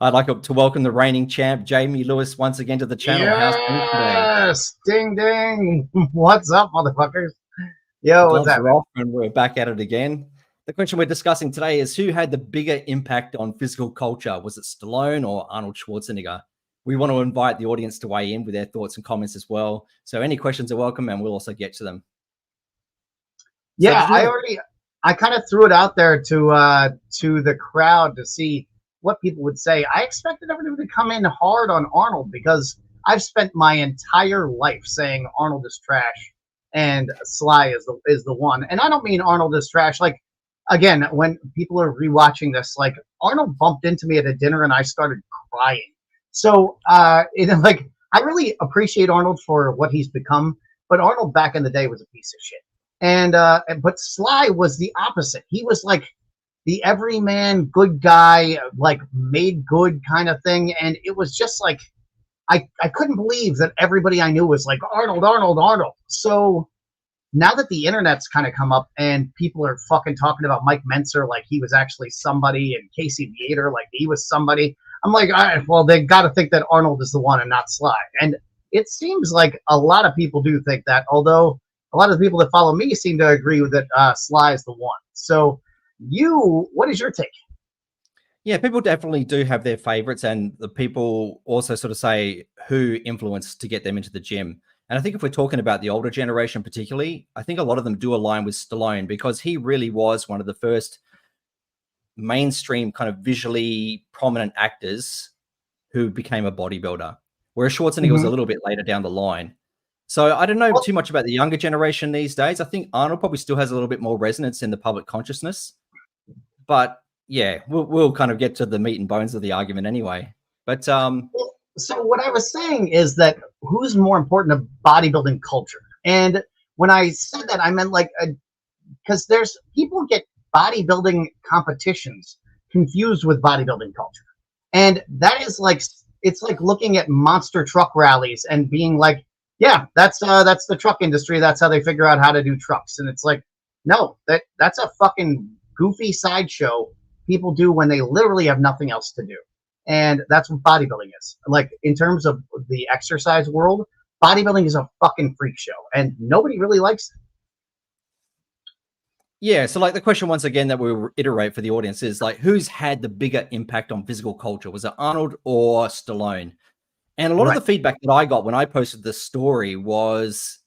I'd like to welcome the reigning champ, Jamie Lewis, once again to the channel. How's things today? Yes! Ding, ding! What's up, motherfuckers? Yo, what's Gloves up? are off and we're back at it again. The question we're discussing today is who had the bigger impact on physical culture? Was it Stallone or Arnold Schwarzenegger? We want to invite the audience to weigh in with their thoughts and comments as well. So any questions are welcome and we'll also get to them. Yeah, I kind of threw it out there to the crowd to see what people would say. I expected everyone to come in hard on Arnold because I've spent my entire life saying Arnold is trash and Sly is the one. And I don't mean Arnold is trash. Like, again, when people are rewatching this, like Arnold bumped into me at a dinner and I started crying. So, I really appreciate Arnold for what he's become, but Arnold back in the day was a piece of shit. But Sly was the opposite. He was like the everyman good guy, like made good kind of thing. And it was just like, I couldn't believe that everybody I knew was like, Arnold, Arnold, Arnold. So now that the internet's kind of come up and people are fucking talking about Mike Menser like he was actually somebody and Casey Viator like he was somebody, I'm like, all right, well, they got to think that Arnold is the one and not Sly. And it seems like a lot of people do think that, although a lot of the people that follow me seem to agree with that Sly is the one. So what is your take? Yeah, people definitely do have their favorites, and the people also sort of say who influenced to get them into the gym. And I think if we're talking about the older generation particularly, I think a lot of them do align with Stallone because he really was one of the first mainstream kind of visually prominent actors who became a bodybuilder, whereas Schwarzenegger was a little bit later down the line. So I don't know too much about the younger generation these days. I think Arnold probably still has a little bit more resonance in the public consciousness, but yeah, we'll kind of get to the meat and bones of the argument anyway. But so what I was saying is that who's more important to bodybuilding culture? And when I said that, I meant like because there's people get bodybuilding competitions confused with bodybuilding culture, and that is like it's like looking at monster truck rallies and being like, yeah, that's the truck industry. That's how they figure out how to do trucks. And it's like, no, that's a fucking goofy sideshow people do when they literally have nothing else to do. And that's what bodybuilding is. Like in terms of the exercise world, bodybuilding is a fucking freak show and nobody really likes it. Yeah, so like the question once again that we'll reiterate for the audience is like, who's had the bigger impact on physical culture? Was it Arnold or Stallone? And a lot of the feedback that I got when I posted this story was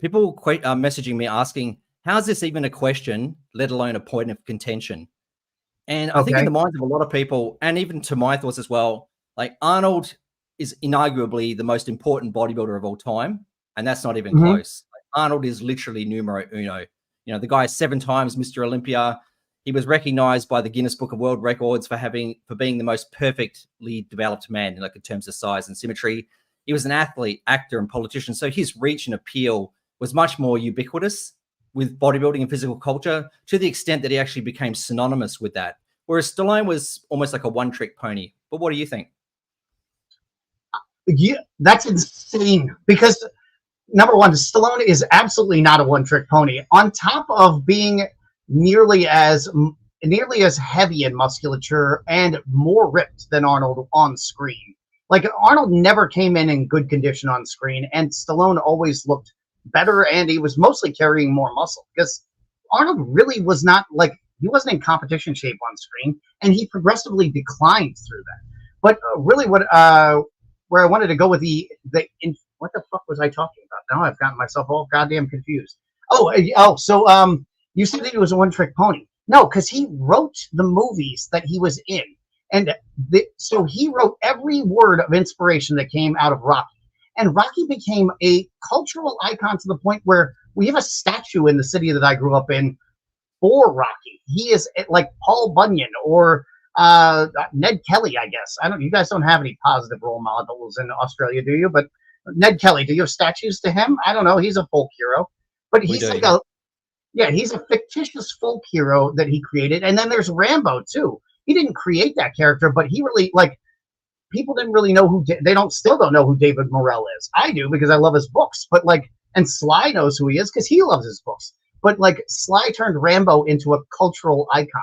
people messaging me asking, how's this even a question, let alone a point of contention? And I think in the minds of a lot of people, and even to my thoughts as well, like Arnold is inarguably the most important bodybuilder of all time. And that's not even close. Like, Arnold is literally numero uno. You know, the guy is 7 times Mr. Olympia. He was recognized by the Guinness Book of World Records for being the most perfectly developed man, like in terms of size and symmetry. He was an athlete, actor, and politician. So his reach and appeal was much more ubiquitous with bodybuilding and physical culture to the extent that he actually became synonymous with that. Whereas Stallone was almost like a one-trick pony. But what do you think? Yeah, that's insane because number one, Stallone is absolutely not a one-trick pony. On top of being nearly as heavy in musculature and more ripped than Arnold on screen. Like Arnold never came in good condition on screen, and Stallone always looked better, and he was mostly carrying more muscle because Arnold really was not like he wasn't in competition shape on screen, and he progressively declined through that. But really, where I wanted to go with what the fuck was I talking about? Now I've gotten myself all goddamn confused. So you said that he was a one-trick pony. No, because he wrote the movies that he was in. And so he wrote every word of inspiration that came out of Rocky. And Rocky became a cultural icon to the point where we have a statue in the city that I grew up in for Rocky. He is like Paul Bunyan or Ned Kelly, I guess. You guys don't have any positive role models in Australia, do you? But Ned Kelly, do you have statues to him? I don't know. He's a folk hero. But he's he's a fictitious folk hero that he created. And then there's Rambo too. He didn't create that character, but he really people didn't really know still don't know who David Morrell is. I do because I love his books, but and Sly knows who he is because he loves his books. But Sly turned Rambo into a cultural icon.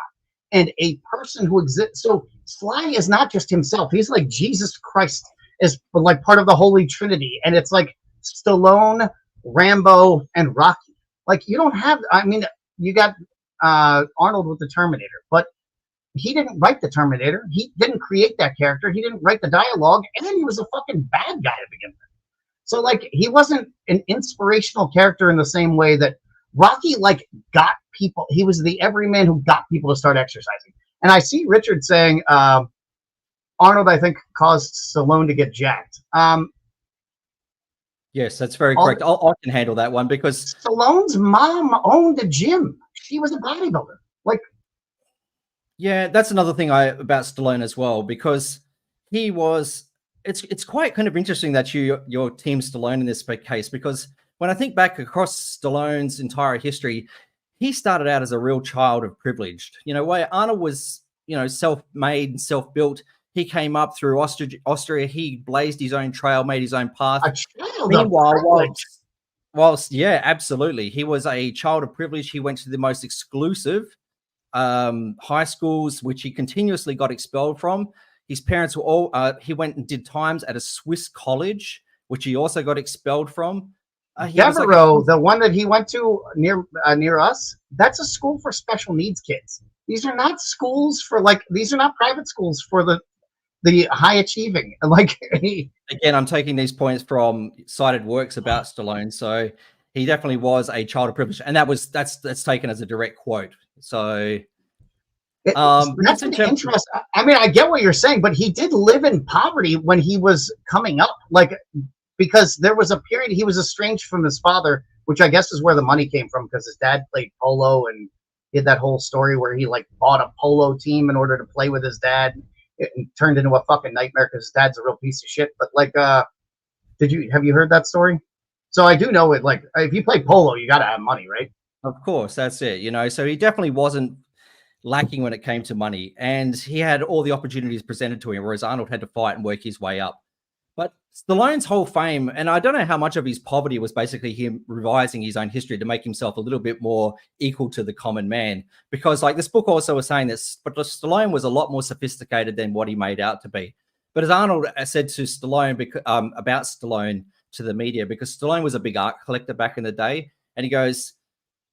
and a person who exists. So Sly is not just himself. He's like Jesus Christ is like part of the Holy Trinity. And it's like Stallone, Rambo, and Rocky. Like you don't have, I mean, you got Arnold with the Terminator, but he didn't write the Terminator. He didn't create that character. He didn't write the dialogue, and he was a fucking bad guy to begin with. So like he wasn't an inspirational character in the same way that Rocky like got people. He was the everyman who got people to start exercising. And I see Richard saying Arnold, I think, caused Stallone to get jacked. Yes, that's very correct. I can handle that one because Stallone's mom owned a gym. She was a bodybuilder. Like, yeah, that's another thing about Stallone as well, because he was. It's quite kind of interesting that your team Stallone in this case, because when I think back across Stallone's entire history, he started out as a real child of privileged. You know, where Arnold was, you know, self-made and self-built. He came up through Austria. He blazed his own trail, made his own path. a child Meanwhile, of whilst, yeah, absolutely, he was a child of privilege. He went to the most exclusive high schools, which he continuously got expelled from. His parents were all, he went and did times at a Swiss college, which he also got expelled from. Devereaux, the one that he went to near us, that's a school for special needs kids. These are not schools for these are not private schools for the high achieving. Like again, I'm taking these points from cited works about Stallone. So he definitely was a child of privilege, and that's taken as a direct quote. So that's an interest. I mean, I get what you're saying, but he did live in poverty when he was coming up, because there was a period he was estranged from his father, which I guess is where the money came from, because his dad played polo, and he had that whole story where he bought a polo team in order to play with his dad. It turned into a fucking nightmare because his dad's a real piece of shit. But have you heard that story? So I do know it. Like, if you play polo, you got to have money, right? Of course, that's it. You know, so he definitely wasn't lacking when it came to money, and he had all the opportunities presented to him, whereas Arnold had to fight and work his way up. But Stallone's whole fame, and I don't know how much of his poverty was basically him revising his own history to make himself a little bit more equal to the common man. Because this book also was saying that Stallone was a lot more sophisticated than what he made out to be. But as Arnold said to Stallone about Stallone to the media, because Stallone was a big art collector back in the day, and he goes,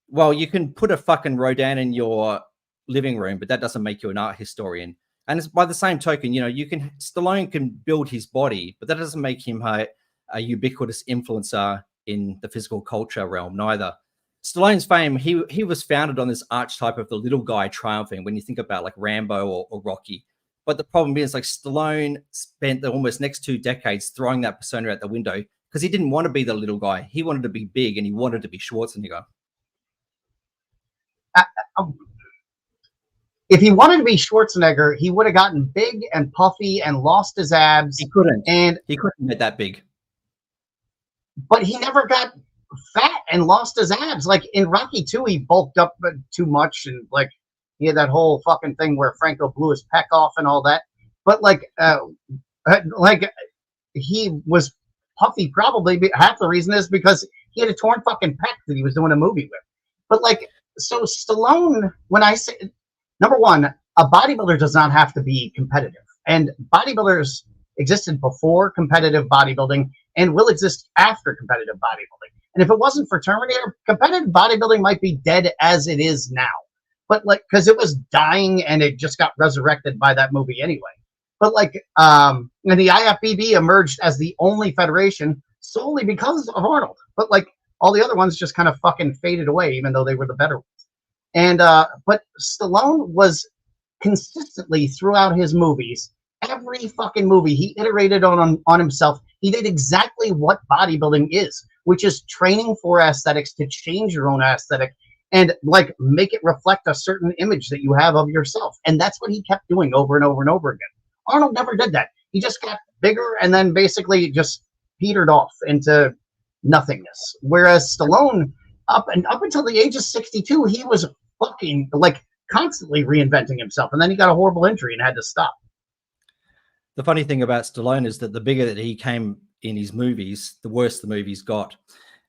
well, you can put a fucking Rodin in your living room, but that doesn't make you an art historian. And it's by the same token, you know, Stallone can build his body, but that doesn't make him a ubiquitous influencer in the physical culture realm neither. Stallone's fame, he was founded on this archetype of the little guy triumphing when you think about Rambo or Rocky. But the problem is Stallone spent the almost next 2 decades throwing that persona out the window because he didn't want to be the little guy. He wanted to be big, and he wanted to be Schwarzenegger. If he wanted to be Schwarzenegger, he would have gotten big and puffy and lost his abs. He couldn't. And he couldn't get that big. But he never got fat and lost his abs. Like in Rocky 2, he bulked up too much, and he had that whole fucking thing where Franco blew his pec off and all that. But he was puffy. Probably half the reason is because he had a torn fucking pec that he was doing a movie with. But so Stallone, when I say, number one, a bodybuilder does not have to be competitive. And bodybuilders existed before competitive bodybuilding and will exist after competitive bodybuilding. And if it wasn't for Terminator, competitive bodybuilding might be dead as it is now. But because it was dying and it just got resurrected by that movie anyway. But and the IFBB emerged as the only federation solely because of Arnold. But all the other ones just kind of fucking faded away, even though they were the better ones. And but Stallone was consistently throughout his movies, every fucking movie, he iterated on himself. He did exactly what bodybuilding is, which is training for aesthetics to change your own aesthetic and make it reflect a certain image that you have of yourself. And that's what he kept doing over and over and over again. Arnold never did that. He just got bigger and then basically just petered off into nothingness. Whereas Stallone, up until the age of 62, he was fucking constantly reinventing himself, and then he got a horrible injury and had to stop. The funny thing about Stallone is that the bigger that he came in his movies, the worse the movies got.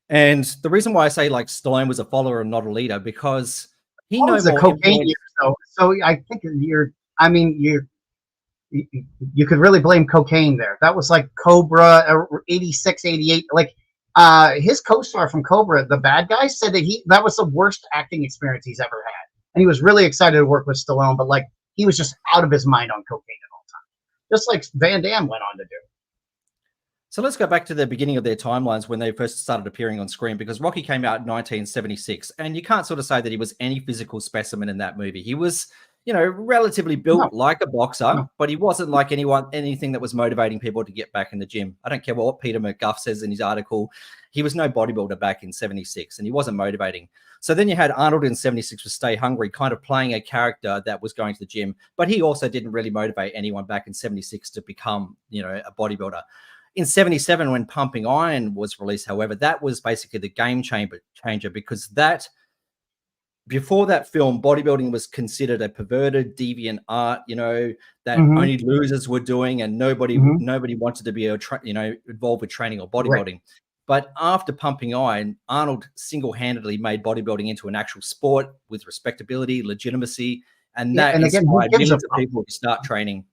And the reason why I say Stallone was a follower and not a leader, because he What no was the more cocaine influence. years though? So I think I mean, you could really blame cocaine there. That was like Cobra, 86, 88. Like, his co-star from Cobra, the bad guy, said that was the worst acting experience he's ever had. And he was really excited to work with Stallone, but like, he was just out of his mind on cocaine at all times. Just like Van Damme went on to do. So let's go back to the beginning of their timelines when they first started appearing on screen, because Rocky came out in 1976, and you can't sort of say that he was any physical specimen in that movie. He was, relatively built like a boxer, but he wasn't like anything that was motivating people to get back in the gym. I don't care what Peter McGuff says in his article. He was no bodybuilder back in 76, and he wasn't motivating. So then you had Arnold in 76 with Stay Hungry, kind of playing a character that was going to the gym, but he also didn't really motivate anyone back in 76 to become, a bodybuilder. In 77, when Pumping Iron was released, however, that was basically the game changer, because before that film, bodybuilding was considered a perverted, deviant art, that only losers were doing, and nobody wanted to be involved with training or bodybuilding. Right. But after Pumping Iron, Arnold single-handedly made bodybuilding into an actual sport with respectability, legitimacy, and that inspired millions of people to start training.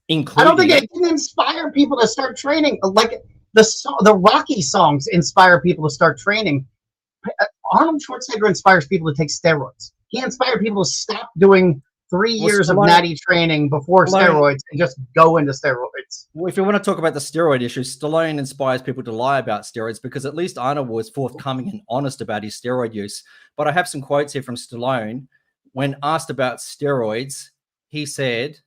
I don't think it didn't inspire people to start training. Like the Rocky songs inspire people to start training. Arnold Schwarzenegger inspires people to take steroids. He inspired people to stop doing 3 years of natty training before steroids and just go into steroids. Well, if you want to talk about the steroid issue, Stallone inspires people to lie about steroids, because at least Arnold was forthcoming and honest about his steroid use. But I have some quotes here from Stallone. When asked about steroids, he said,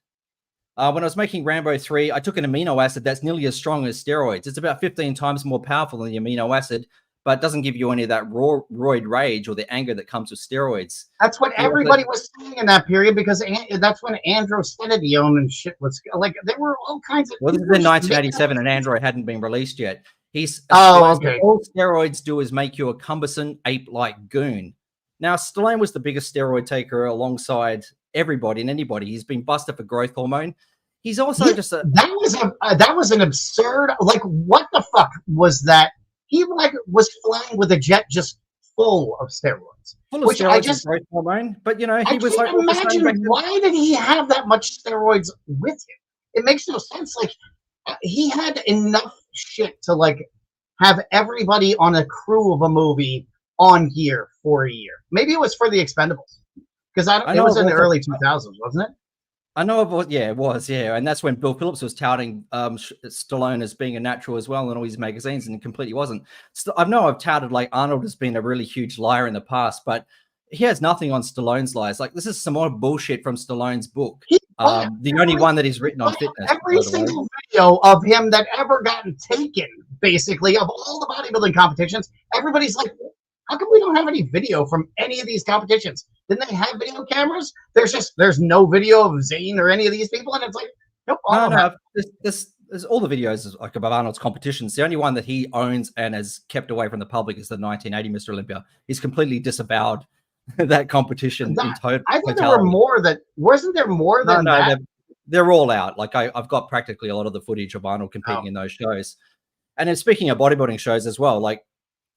when I was making Rambo 3, I took an amino acid that's nearly as strong as steroids. It's about 15 times more powerful than the amino acid, but it doesn't give you any of that roid rage or the anger that comes with steroids. That's what everybody was saying in that period, because that's when androstenedione and shit was like, there were all kinds of. Well, this is in 1987, and Android hadn't been released yet. Okay. All steroids do is make you a cumbersome ape-like goon. Now, Stallone was the biggest steroid taker alongside everybody and anybody. He's been busted for growth hormone. He's also that was an absurd, like, what the fuck was that? He was flying with a jet just full of steroids. Which I just growth hormone, but he was like, imagine why did he have that much steroids with him? It makes no sense. Like, he had enough shit to like have everybody on a crew of a movie on gear for a year. Maybe it was for the Expendables, because it was in the early 2000s, wasn't it? I know it was, it was, and that's when Bill Phillips was touting Stallone as being a natural as well in all his magazines, and it completely wasn't. I've touted like Arnold has been a really huge liar in the past, but he has nothing on Stallone's lies. Like, this is some more bullshit from Stallone's book. The only one that he's written on fitness. Every single video of him that ever gotten taken, basically, of all the bodybuilding competitions, everybody's like, how come we don't have any video from any of these competitions? Didn't they have video cameras? There's no video of Zane or any of these people, and it's like, nope. There's all the videos like about Arnold's competitions. The only one that he owns and has kept away from the public is the 1980 Mr. Olympia. He's completely disavowed that competition in total. I think there were more that wasn't there more than that. They're all out. Like, I've got practically a lot of the footage of Arnold competing in those shows. And then speaking of bodybuilding shows as well, like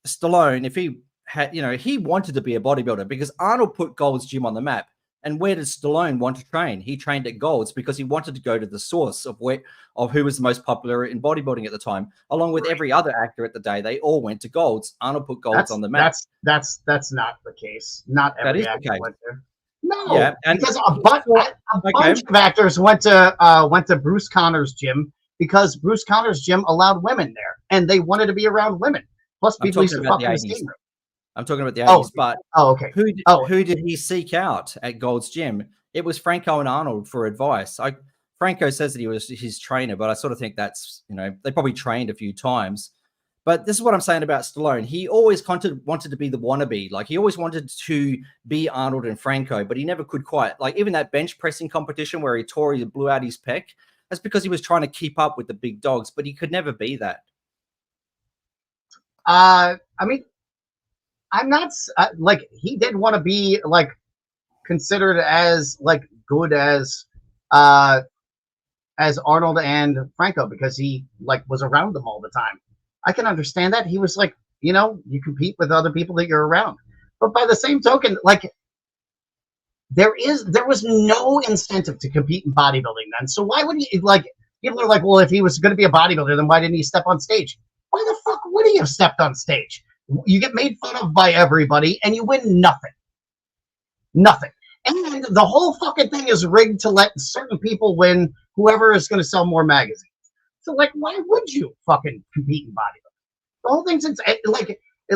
Stallone, if he had, he wanted to be a bodybuilder because Arnold put Gold's Gym on the map. And where did Stallone want to train? He trained at Gold's because he wanted to go to the source of who was the most popular in bodybuilding at the time. Along with every other actor at the day, they all went to Gold's. Arnold put Gold's on the map. That's not the case. Not every actor went there. No, because a bunch of actors went to Bruce Connor's gym because Bruce Connor's gym allowed women there, and they wanted to be around women. Plus, people used to fuck in the steam room. I'm talking about the 80s, but okay. Who did he seek out at Gold's Gym? It was Franco and Arnold for advice. Franco says that he was his trainer, but I sort of think that's, they probably trained a few times. But this is what I'm saying about Stallone. He always wanted to be the wannabe. Like, he always wanted to be Arnold and Franco, but he never could quite. Like, even that bench pressing competition where he blew out his pec, that's because he was trying to keep up with the big dogs, but he could never be that. I mean, I'm not like, he did want to be like considered as like good as Arnold and Franco because he like was around them all the time. I can understand that. He was like, you compete with other people that you're around. But by the same token, like, there was no incentive to compete in bodybuilding then. So why would he, like, people are like, well, if he was going to be a bodybuilder, then why didn't he step on stage? Why the fuck would he have stepped on stage? You get made fun of by everybody and you win nothing. Nothing. And the whole fucking thing is rigged to let certain people win, whoever is going to sell more magazines. So, like, why would you fucking compete in bodybuilding? The whole thing's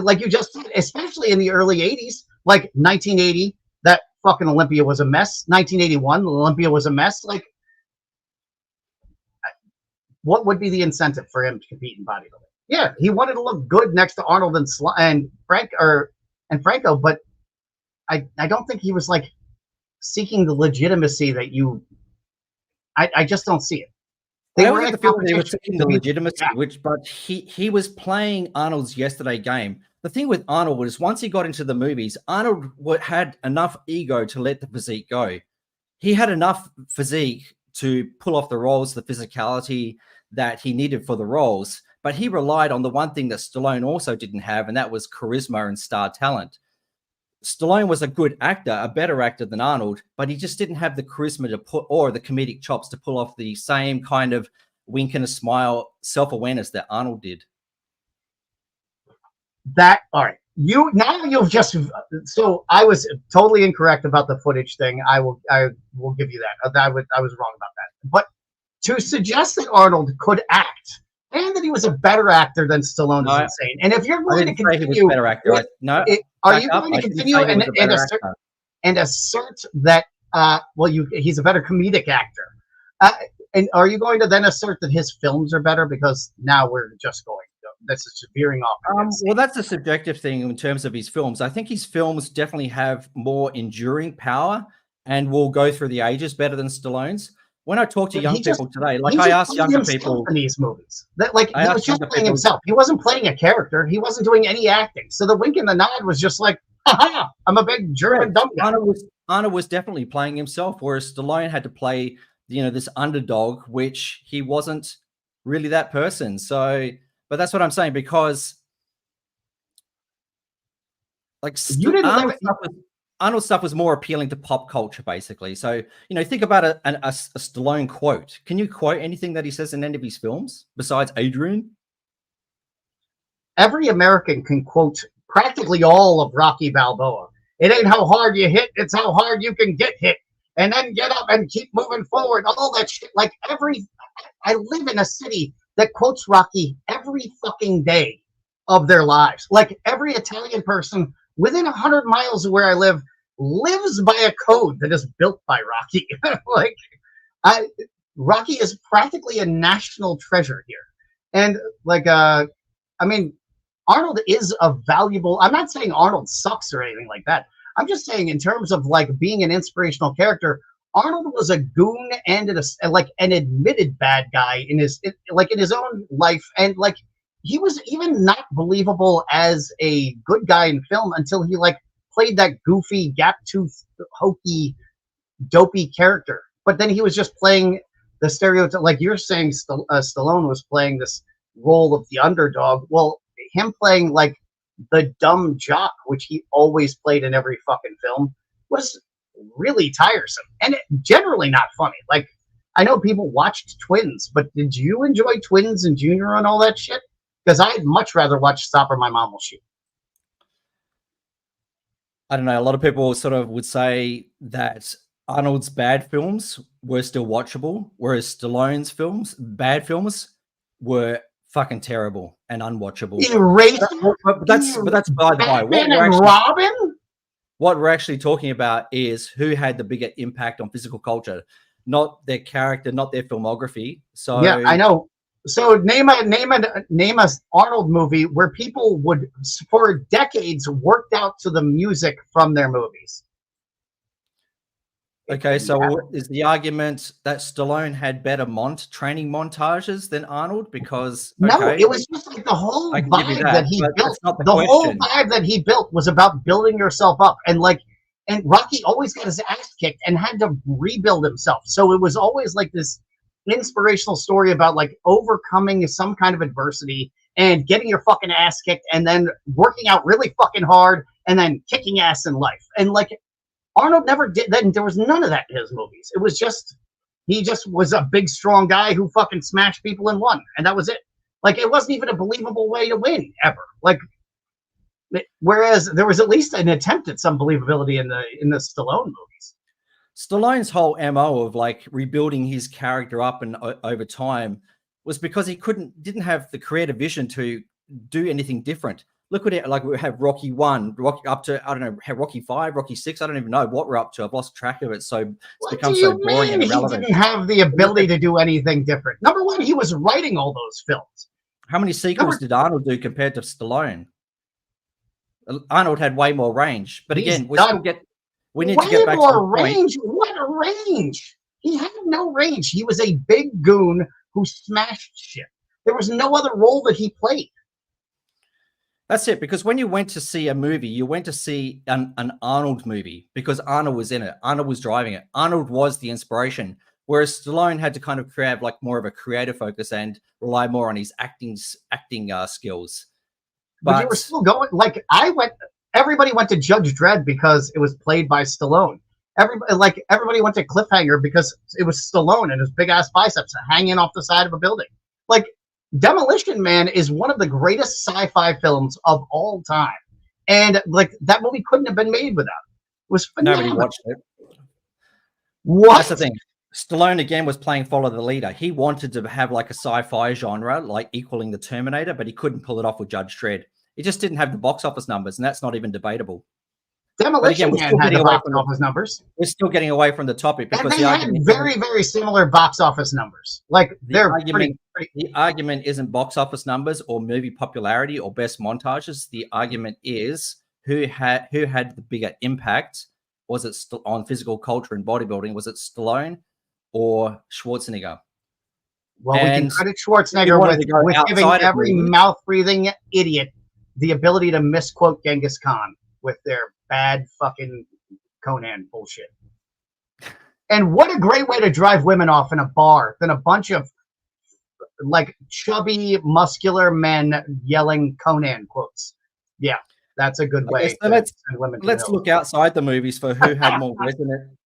like you just said, especially in the early 80s, like 1980, that fucking Olympia was a mess. 1981, Olympia was a mess. Like, what would be the incentive for him to compete in bodybuilding? Yeah, he wanted to look good next to Arnold and Franco, but I don't think he was like seeking the legitimacy that you. I just don't see it. They were the feeling they were seeking the legitimacy, but he was playing Arnold's yesterday game. The thing with Arnold was once he got into the movies, Arnold had enough ego to let the physique go. He had enough physique to pull off the roles, the physicality that he needed for the roles, but he relied on the one thing that Stallone also didn't have, and that was charisma and star talent. Stallone was a good actor, a better actor than Arnold, but he just didn't have the charisma to put, or the comedic chops to pull off the same kind of wink and a smile self-awareness that Arnold did. All right. You've just, so I was totally incorrect about the footage thing. I will give you that. I was wrong about that. But to suggest that Arnold could act and that he was a better actor than Stallone is insane. And if you're going to continue, he was a better actor. Are you going to continue and assert that? He's a better comedic actor. And are you going to then assert that his films are better because now we're just going? This is veering off. Well, that's a subjective thing in terms of his films. I think his films definitely have more enduring power and will go through the ages better than Stallone's. When I talk to young people today, like I ask younger people in these movies, that like he was just playing himself. He wasn't playing a character. He wasn't doing any acting. So the wink and the nod was just like, haha, I'm a big German dumb guy. Arnold was definitely playing himself, whereas Stallone had to play, this underdog, which he wasn't really that person. So, but that's what I'm saying, because like Arnold's stuff was more appealing to pop culture, basically. So, think about a Stallone quote. Can you quote anything that he says in any of his films besides Adrian? Every American can quote practically all of Rocky Balboa. It ain't how hard you hit, it's how hard you can get hit. And then get up and keep moving forward. All that shit. Like I live in a city that quotes Rocky every fucking day of their lives. Like every Italian person within 100 miles of where I live lives by a code that is built by Rocky. Rocky is practically a national treasure here. And Arnold is a valuable, I'm not saying Arnold sucks or anything like that. I'm just saying in terms of like being an inspirational character, Arnold was a goon and an admitted bad guy in his own life. And like, he was even not believable as a good guy in film until he like played that goofy, gap-toothed, hokey, dopey character. But then he was just playing the stereotype, like you're saying. Stallone was playing this role of the underdog. Well, him playing like the dumb jock, which he always played in every fucking film, was really tiresome and generally not funny. Like, I know people watched Twins, but did you enjoy Twins and Junior and all that shit? Because I'd much rather watch Stop or My Mom Will Shoot. I don't know. A lot of people sort of would say that Arnold's bad films were still watchable, whereas Stallone's bad films, were fucking terrible and unwatchable. But that's by the by. What we're actually talking about is who had the bigger impact on physical culture, not their character, not their filmography. So yeah, I know. So name a Arnold movie where people would for decades worked out to the music from their movies. Okay, so is the argument that Stallone had better training montages than Arnold? Because no, it was just like the whole vibe that he built. The whole vibe that he built was about building yourself up, and Rocky always got his ass kicked and had to rebuild himself. So it was always like this inspirational story about like overcoming some kind of adversity and getting your fucking ass kicked, and then working out really fucking hard, and then kicking ass in life, and like. Arnold never did. Then there was none of that in his movies. It was just he just was a big, strong guy who fucking smashed people and won, and that was it. Like it wasn't even a believable way to win ever. Like whereas there was at least an attempt at some believability in the Stallone movies. Stallone's whole MO of like rebuilding his character up and over time was because he didn't have the creative vision to do anything different. Look at it, like we have Rocky 1, Rocky up to, I don't know, Rocky 5, Rocky 6. I don't even know what we're up to. I've lost track of it. So it's become so boring and irrelevant. He didn't have the ability to do anything different. Number one, he was writing all those films. How many sequels did Arnold do compared to Stallone? Arnold had way more range. But again, we need to get back to the range. What a range. He had no range. He was a big goon who smashed shit. There was no other role that he played. That's it, because when you went to see a movie, you went to see an Arnold movie because Arnold was in it. Arnold was driving it. Arnold was the inspiration, whereas Stallone had to kind of create like more of a creative focus and rely more on his acting skills. But you were still going, like everybody went to Judge Dredd because it was played by Stallone. Everybody went to Cliffhanger because it was Stallone and his big ass biceps hanging off the side of a building. Like Demolition Man is one of the greatest sci-fi films of all time, and like that movie couldn't have been made without it. It was phenomenal. Nobody watched it. What? That's the thing. Stallone again was playing follow the leader. He wanted to have like a sci-fi genre, like equaling the Terminator, but he couldn't pull it off with Judge Dredd. He just didn't have the box office numbers, and that's not even debatable. Demolition Man had the box office numbers. We're still getting away from the topic because they had very, very similar box office numbers. Like the argument isn't box office numbers or movie popularity or best montages. The argument is who had the bigger impact. Was it on physical culture and bodybuilding? Was it Stallone or Schwarzenegger? Well, we can credit Schwarzenegger with giving every mouth-breathing idiot the ability to misquote Genghis Khan with their bad fucking Conan bullshit. And what a great way to drive women off in a bar than a bunch of like chubby, muscular men yelling Conan quotes. Yeah, that's a good way. So let's look outside the movies for who had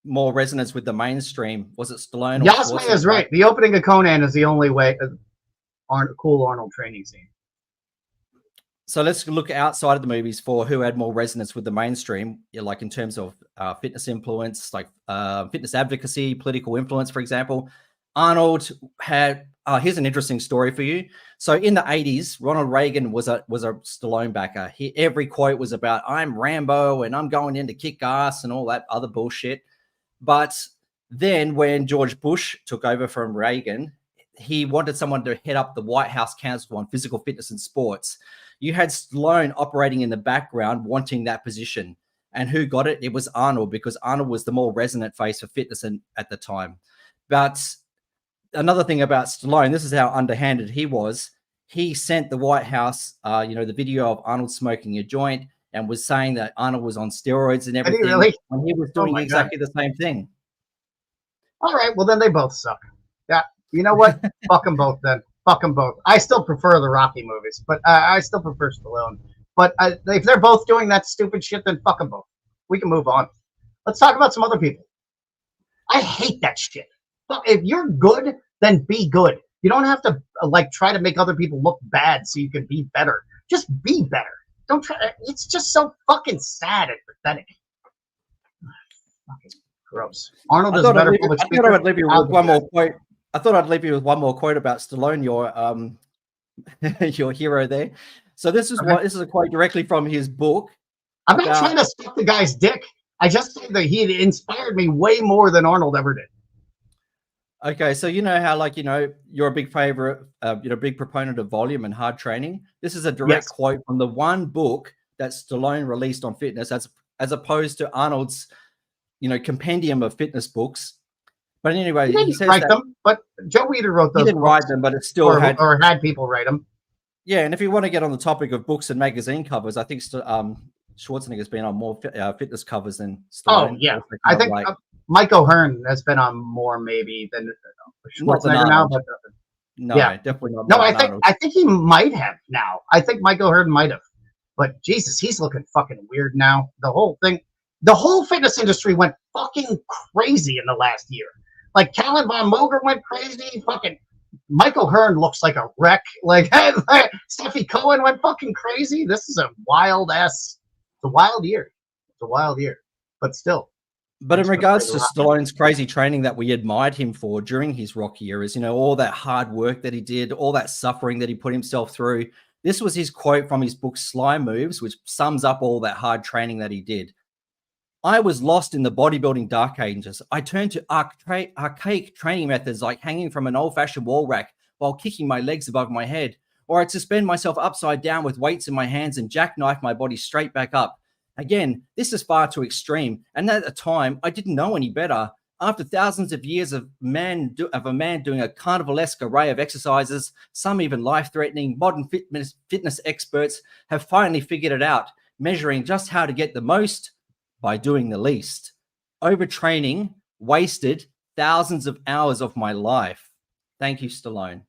more resonance with the mainstream. Was it Stallone? Yasmin is right. The opening of Conan is the only way. Cool Arnold training scene. So let's look outside of the movies for who had more resonance with the mainstream, like in terms of fitness influence, like fitness advocacy, political influence, for example. Arnold had, here's an interesting story for you. So in the 80s, Ronald Reagan was a Stallone backer. Every quote was about, I'm Rambo and I'm going in to kick ass and all that other bullshit. But then when George Bush took over from Reagan, he wanted someone to head up the White House Council on Physical Fitness and Sports. You had Stallone operating in the background, wanting that position. And who got it? It was Arnold, because Arnold was the more resonant face for fitness at the time. But another thing about Stallone, this is how underhanded he was. He sent the White House, the video of Arnold smoking a joint and was saying that Arnold was on steroids and everything. Really? When he was doing exactly the same thing. All right, well, then they both suck. Yeah, you know what? Fuck them both then. Fuck them both. I still prefer the Rocky movies, but I still prefer Stallone. But if they're both doing that stupid shit, then fuck them both. We can move on. Let's talk about some other people. I hate that shit. If you're good, then be good. You don't have to try to make other people look bad so you can be better. Just be better. Don't try. It's just so fucking sad and pathetic. Fucking gross. Arnold is better public speaker. I thought I'd leave you with one more quote. I thought I'd leave you with one more quote about Stallone, your hero there. So this is a quote directly from his book. I'm not trying to suck the guy's dick. I just say that he inspired me way more than Arnold ever did. Okay, so you know how you're a big favorite, big proponent of volume and hard training. This is a direct quote from the one book that Stallone released on fitness, as opposed to Arnold's, compendium of fitness books. But anyway, he says write them, but Joe Weider wrote those. He didn't write them, but it still had people write them. Yeah, and if you want to get on the topic of books and magazine covers, I think Schwarzenegger's been on more fitness covers than Stallone. Oh yeah, I think Mike O'Hearn has been on more maybe than Schwarzenegger now, but no, definitely not. No, I think he might have now. I think Mike O'Hearn might have, but Jesus, he's looking fucking weird now. The whole thing. the whole fitness industry went fucking crazy in the last year. Like Callan Von Moger went crazy. Fucking Michael Hearn looks like a wreck. Like Steffi Cohen went fucking crazy. This is a wild ass. It's a wild year. It's a wild year, but still. But in regards to Stallone's crazy training that we admired him for during his Rocky years, you know, all that hard work that he did, all that suffering that he put himself through. This was his quote from his book, Sly Moves, which sums up all that hard training that he did. I was lost in the bodybuilding dark ages. I turned to archaic training methods like hanging from an old-fashioned wall rack while kicking my legs above my head, or I'd suspend myself upside down with weights in my hands and jackknife my body straight back up. Again, this is far too extreme, and at the time, I didn't know any better. After thousands of years of a man doing a carnivalesque array of exercises, some even life-threatening, modern fitness experts have finally figured it out, measuring just how to get the most by doing the least. Overtraining wasted thousands of hours of my life. Thank you, Stallone.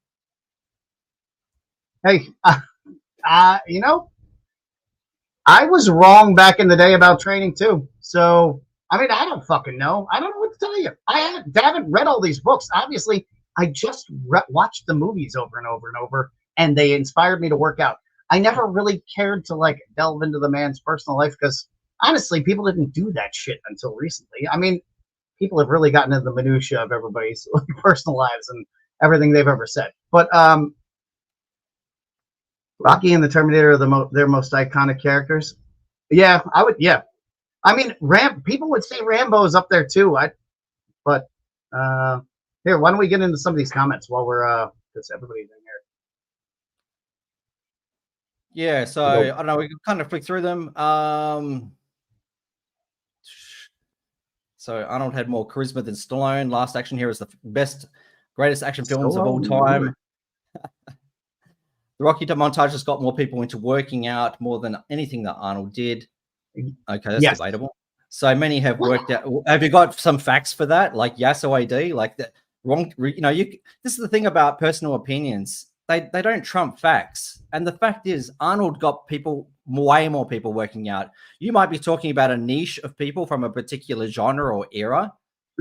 Hey, you know, I was wrong back in the day about training too. So, I mean, I don't fucking know. I don't know what to tell you. I haven't read all these books. Obviously, I just watched the movies over and over and over, and they inspired me to work out. I never really cared to like delve into the man's personal life because honestly, people didn't do that shit until recently. I mean, people have really gotten into the minutia of everybody's personal lives and everything they've ever said. But Rocky and the Terminator are their most iconic characters. Yeah, I would. Yeah, I mean, people would say Rambo's up there too. But here, why don't we get into some of these comments while we're because everybody's in here. Yeah, so I don't know. We can kind of flick through them. So Arnold had more charisma than Stallone. Last Action Hero is the greatest action films of all time. The Rocky montage has got more people into working out more than anything that Arnold did. Okay, that's debatable. So many have worked out. Have you got some facts for that? Like yes or AD? Like that wrong? You know, this is the thing about personal opinions. They don't trump facts. And the fact is, Arnold got way more people working out. You might be talking about a niche of people from a particular genre or era.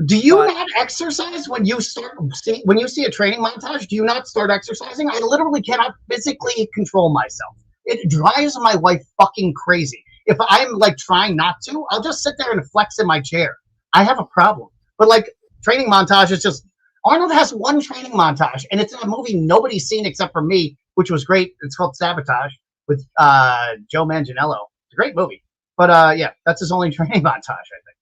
Do you not exercise when you when you see a training montage? Do you not start exercising? I literally cannot physically control myself. It drives my wife fucking crazy. If I'm like trying not to, I'll just sit there and flex in my chair. I have a problem. But like training montage is just Arnold has one training montage, and it's in a movie nobody's seen except for me, which was great. It's called Sabotage with Joe Manganiello. It's a great movie. But yeah, that's his only training montage, I think.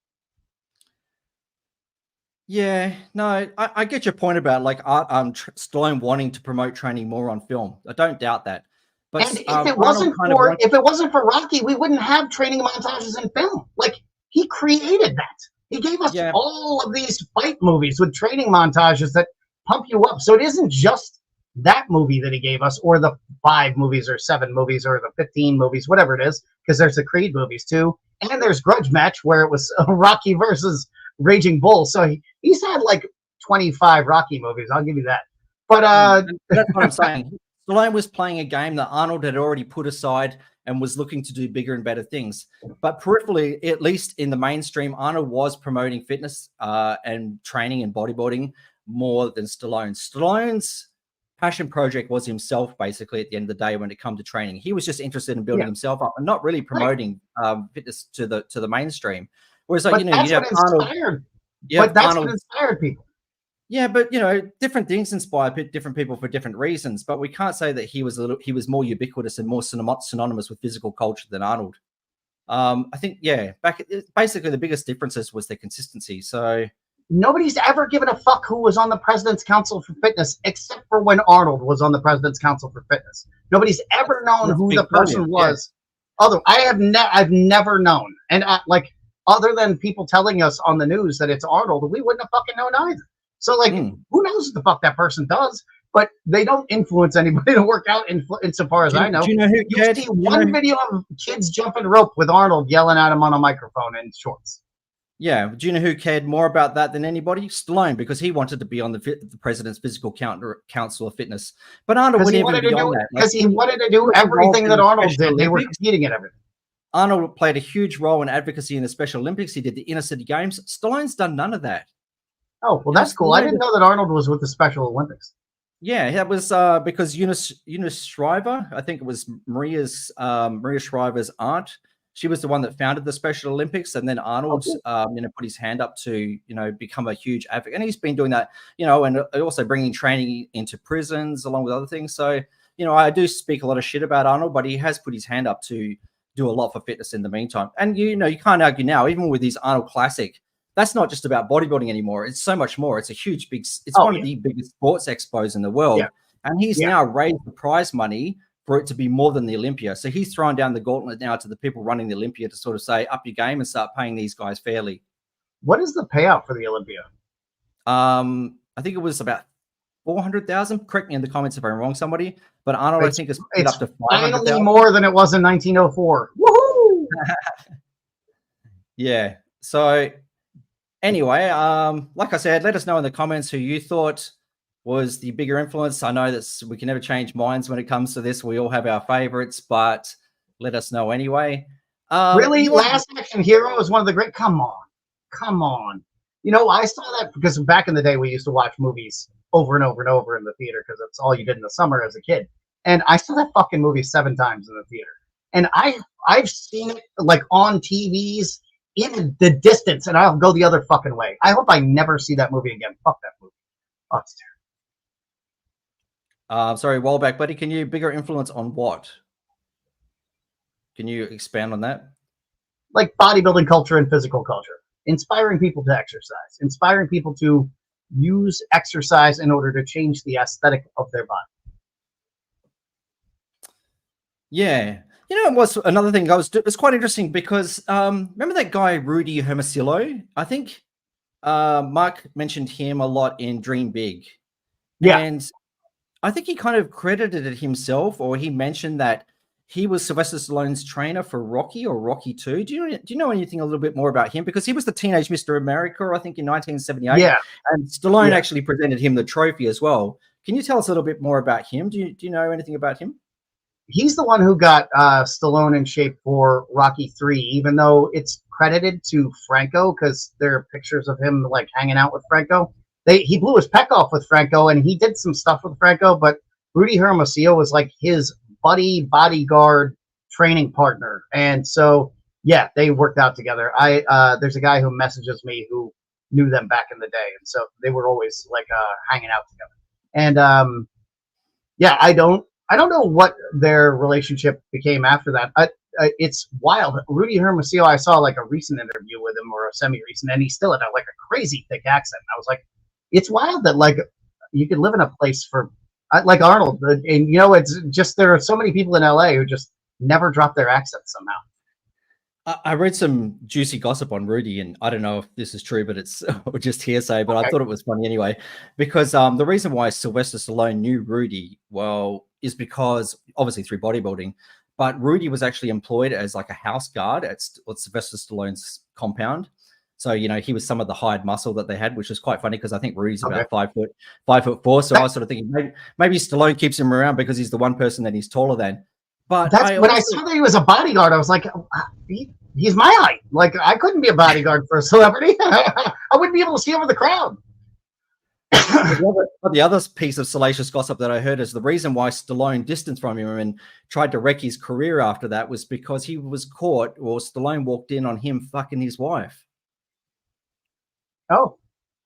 Yeah, no, I get your point about like Stallone wanting to promote training more on film. I don't doubt that. But and if it wasn't for Rocky, we wouldn't have training montages in film. Like he created that. He gave us all of these fight movies with training montages that pump you up. So it isn't just that movie that he gave us, or the 5 movies, or 7 movies, or the 15 movies, whatever it is, because there's the Creed movies too, and there's Grudge Match where it was Rocky versus Raging Bull. So he's had like 25 Rocky movies. I'll give you that. But that's what I'm saying. Stallone was playing a game that Arnold had already put aside and was looking to do bigger and better things. But peripherally, at least in the mainstream, Arnold was promoting fitness and training and bodybuilding more than Stallone. Stallone's passion project was himself, basically, at the end of the day when it comes to training. He was just interested in building himself up and not really promoting fitness to the mainstream. Whereas, like, you have Arnold. But that's what inspired people. Yeah, but different things inspire different people for different reasons. But we can't say that he was more ubiquitous and more synonymous with physical culture than Arnold. I think basically the biggest differences was their consistency. So nobody's ever given a fuck who was on the President's Council for Fitness except for when Arnold was on the President's Council for Fitness. Nobody's ever known who the person was. Although I've never known, and other than people telling us on the news that it's Arnold, we wouldn't have fucking known either. So, like, who knows what the fuck that person does? But they don't influence anybody to work out insofar as I know. Do you know who you see one video of kids jumping rope with Arnold yelling at him on a microphone in shorts. Yeah. Do you know who cared more about that than anybody? Stallone, because he wanted to be on the President's Physical Council of Fitness. But Arnold wouldn't even be on that. Because he wanted to do everything that Arnold did. They were competing at everything. Arnold played a huge role in advocacy in the Special Olympics. He did the inner city games. Stallone's done none of that. Oh, well, that's cool. I didn't know that Arnold was with the Special Olympics. Yeah, that was because Eunice Shriver, I think it was Maria Shriver's aunt. She was the one that founded the Special Olympics, and then Arnold, put his hand up to, become a huge advocate. And he's been doing that, and also bringing training into prisons along with other things. So, I do speak a lot of shit about Arnold, but he has put his hand up to do a lot for fitness in the meantime. And, you can't argue now, even with his Arnold Classic, that's not just about bodybuilding anymore. It's so much more. It's a huge, it's one of the biggest sports expos in the world. Yeah. And he's now raised the prize money for it to be more than the Olympia. So he's throwing down the gauntlet now to the people running the Olympia to sort of say, up your game and start paying these guys fairly. What is the payout for the Olympia? I think it was about 400,000. Correct me in the comments if I'm wrong, somebody. But Arnold, I think, is up to 500,000. Finally more than it was in 1904. Woohoo! Yeah. So anyway, like I said, let us know in the comments who you thought was the bigger influence. I know that we can never change minds when it comes to this. We all have our favorites, but let us know anyway. Really? Last Action Hero is one of the great... Come on. I saw that because back in the day, we used to watch movies over and over and over in the theater because that's all you did in the summer as a kid. And I saw that fucking movie 7 times in the theater. And I've seen it like on TVs in the distance, and I'll go the other fucking way. I hope I never see that movie again. Fuck that movie. Oh, it's terrible. Sorry, Wallback buddy, can you bigger influence on what? Can you expand on that? Like bodybuilding culture and physical culture. Inspiring people to exercise. Inspiring people to use exercise in order to change the aesthetic of their body. Yeah. It was another thing it's quite interesting because remember that guy, Rudy Hermosillo? I think Mark mentioned him a lot in Dream Big. Yeah. And I think he kind of credited it himself, or he mentioned that he was Sylvester Stallone's trainer for Rocky or Rocky 2. Do you know anything a little bit more about him? Because he was the teenage Mr. America, I think, in 1978. Yeah. And Stallone actually presented him the trophy as well. Can you tell us a little bit more about him? Do you know anything about him? He's the one who got Stallone in shape for Rocky 3, even though it's credited to Franco because there are pictures of him like hanging out with Franco. He blew his pec off with Franco, and he did some stuff with Franco, but Rudy Hermosillo was like his bodyguard training partner. And so, yeah, they worked out together. There's a guy who messages me who knew them back in the day. And so they were always like hanging out together. And yeah, I don't know what their relationship became after that. It's wild. Rudy Hermosillo, I saw like a recent interview with him, or a semi-recent, and he still had like a crazy thick accent. I was like, it's wild that like you could live in a place for like Arnold, and it's just there are so many people in LA who just never drop their accent somehow. I read some juicy gossip on Rudy, and I don't know if this is true, but it's just hearsay, but okay. I thought it was funny anyway, because the reason why Sylvester Stallone knew Rudy well is because obviously through bodybuilding, but Rudy was actually employed as like a house guard at Sylvester Stallone's compound. So, he was some of the hired muscle that they had, which is quite funny because I think Rudy's about 5'4". So I was sort of thinking maybe Stallone keeps him around because he's the one person that he's taller than. But when I saw that he was a bodyguard, I was like, he's my height. Like, I couldn't be a bodyguard for a celebrity. I wouldn't be able to see over the crowd. The other piece of salacious gossip that I heard is the reason why Stallone distanced from him and tried to wreck his career after that was because he was caught, or Stallone walked in on him fucking his wife. Oh,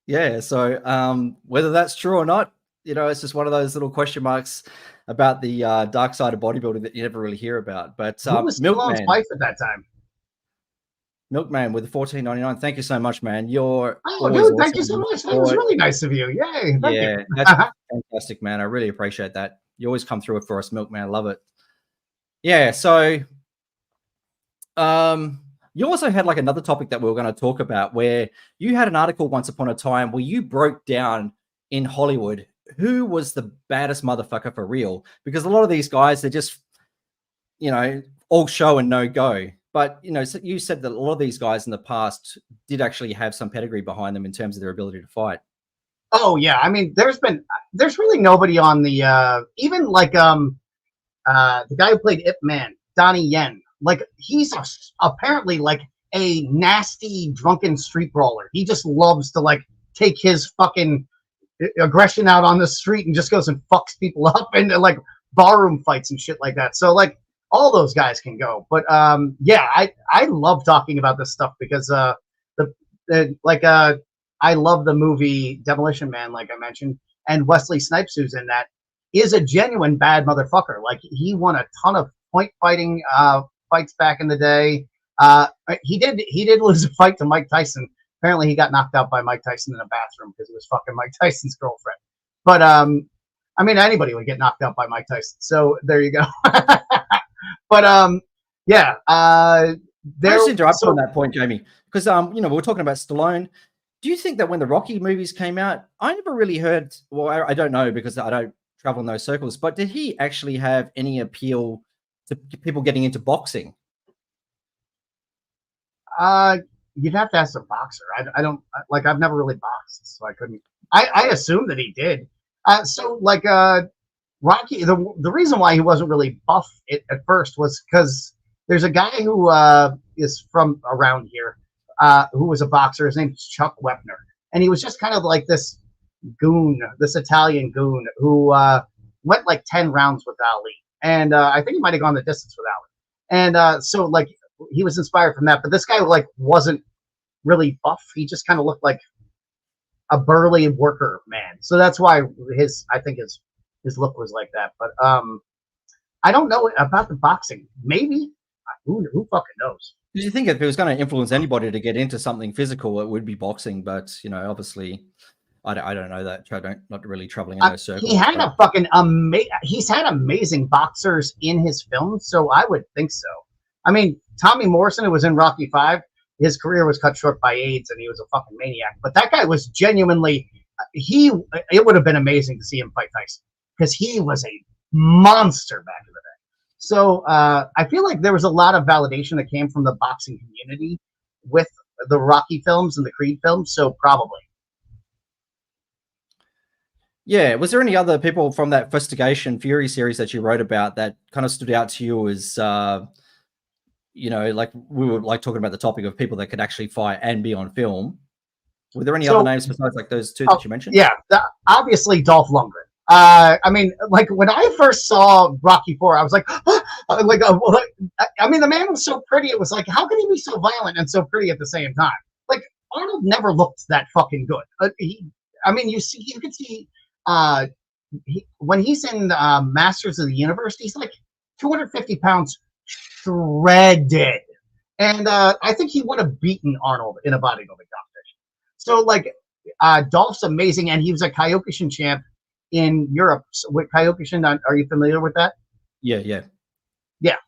yeah. So whether that's true or not, it's just one of those little question marks about the dark side of bodybuilding that you never really hear about. But who was Stallone's wife at that time? Milkman with the $14.99. Thank you so much, man. You're dude, awesome. Thank you so much. That was really nice of you. Yay. Thank you. That's fantastic, man. I really appreciate that. You always come through it for us, Milkman. I love it. Yeah. So you also had like another topic that we were going to talk about, where you had an article once upon a time where you broke down in Hollywood who was the baddest motherfucker for real, because a lot of these guys, they're just, all show and no go. But, so you said that a lot of these guys in the past did actually have some pedigree behind them in terms of their ability to fight. Oh yeah. I mean, there's really nobody on the, even like, the guy who played Ip Man, Donnie Yen. like he's apparently like a nasty drunken street brawler. He just loves to like take his fucking aggression out on the street and just goes and fucks people up into like barroom fights and shit like that. So like all those guys can go. But yeah, I love talking about this stuff because I love the movie Demolition Man, like I mentioned, and Wesley Snipes, who's in that, is a genuine bad motherfucker. Like he won a ton of point fighting fights back in the day. He did lose a fight to Mike Tyson. Apparently he got knocked out by Mike Tyson in a bathroom because he was fucking Mike Tyson's girlfriend. But I mean, anybody would get knocked out by Mike Tyson. So there you go. But yeah. I just interrupt on that point, Jamie, because you know, we were talking about Stallone. Do you think that when the Rocky movies came out, I never really heard, well, I don't know because I don't travel in those circles, but did he actually have any appeal to people getting into boxing? You'd have to ask a boxer. I don't like, I've never really boxed, so I couldn't. I assume that he did. So like Rocky, the reason why he wasn't really buff at first was because there's a guy who is from around here who was a boxer. His name's Chuck Wepner, and he was just kind of like this goon, this Italian goon who went like 10 rounds with Ali, and I think he might have gone the distance with Ali. And so like he was inspired from that, but this guy like wasn't really buff. He just kind of looked like a burly worker man. So that's why I think his look was like that. But I don't know about the boxing. Maybe who fucking knows? Did you think if it was going to influence anybody to get into something physical, it would be boxing? But you know, obviously, I don't know that. Not really traveling in those circles. He had a fucking he's had amazing boxers in his films, so I would think so. I mean, Tommy Morrison, who was in Rocky V, his career was cut short by AIDS, and he was a fucking maniac. But that guy was genuinely it would have been amazing to see him fight Tyson because he was a monster back in the day. So I feel like there was a lot of validation that came from the boxing community with the Rocky films and the Creed films. So probably. Yeah. Was there any other people from that Fustigation Fury series that you wrote about that kind of stood out to you as, you know, like we were like talking about the topic of people that could actually fight and be on film? Were there any other names besides like those two that you mentioned? Yeah, obviously Dolph Lundgren. I mean, like when I first saw Rocky IV, I was like, I mean, the man was so pretty. It was like, how can he be so violent and so pretty at the same time? Like Arnold never looked that fucking good. I mean, you can see when he's in Masters of the Universe, he's like 250 pounds shredded, and I think he would have beaten Arnold in a bodybuilding competition. So like Dolph's amazing, and he was a Kyokushin champ in Europe. So with Kyokushin, are you familiar with that? Yeah,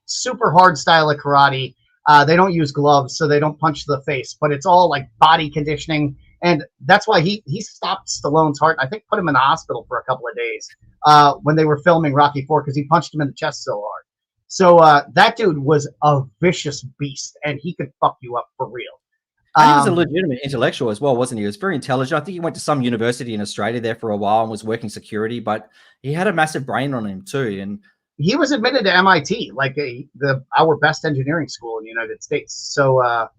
super hard style of karate. They don't use gloves, so they don't punch the face, but it's all like body conditioning, and that's why he stopped Stallone's heart. I think put him in the hospital for a couple of days when they were filming Rocky IV because he punched him in the chest so hard. So that dude was a vicious beast, and he could fuck you up for real. And he was a legitimate intellectual as well, wasn't he? He was very intelligent. I think he went to some university in Australia there for a while and was working security, but he had a massive brain on him too. And he was admitted to MIT, like our best engineering school in the United States. So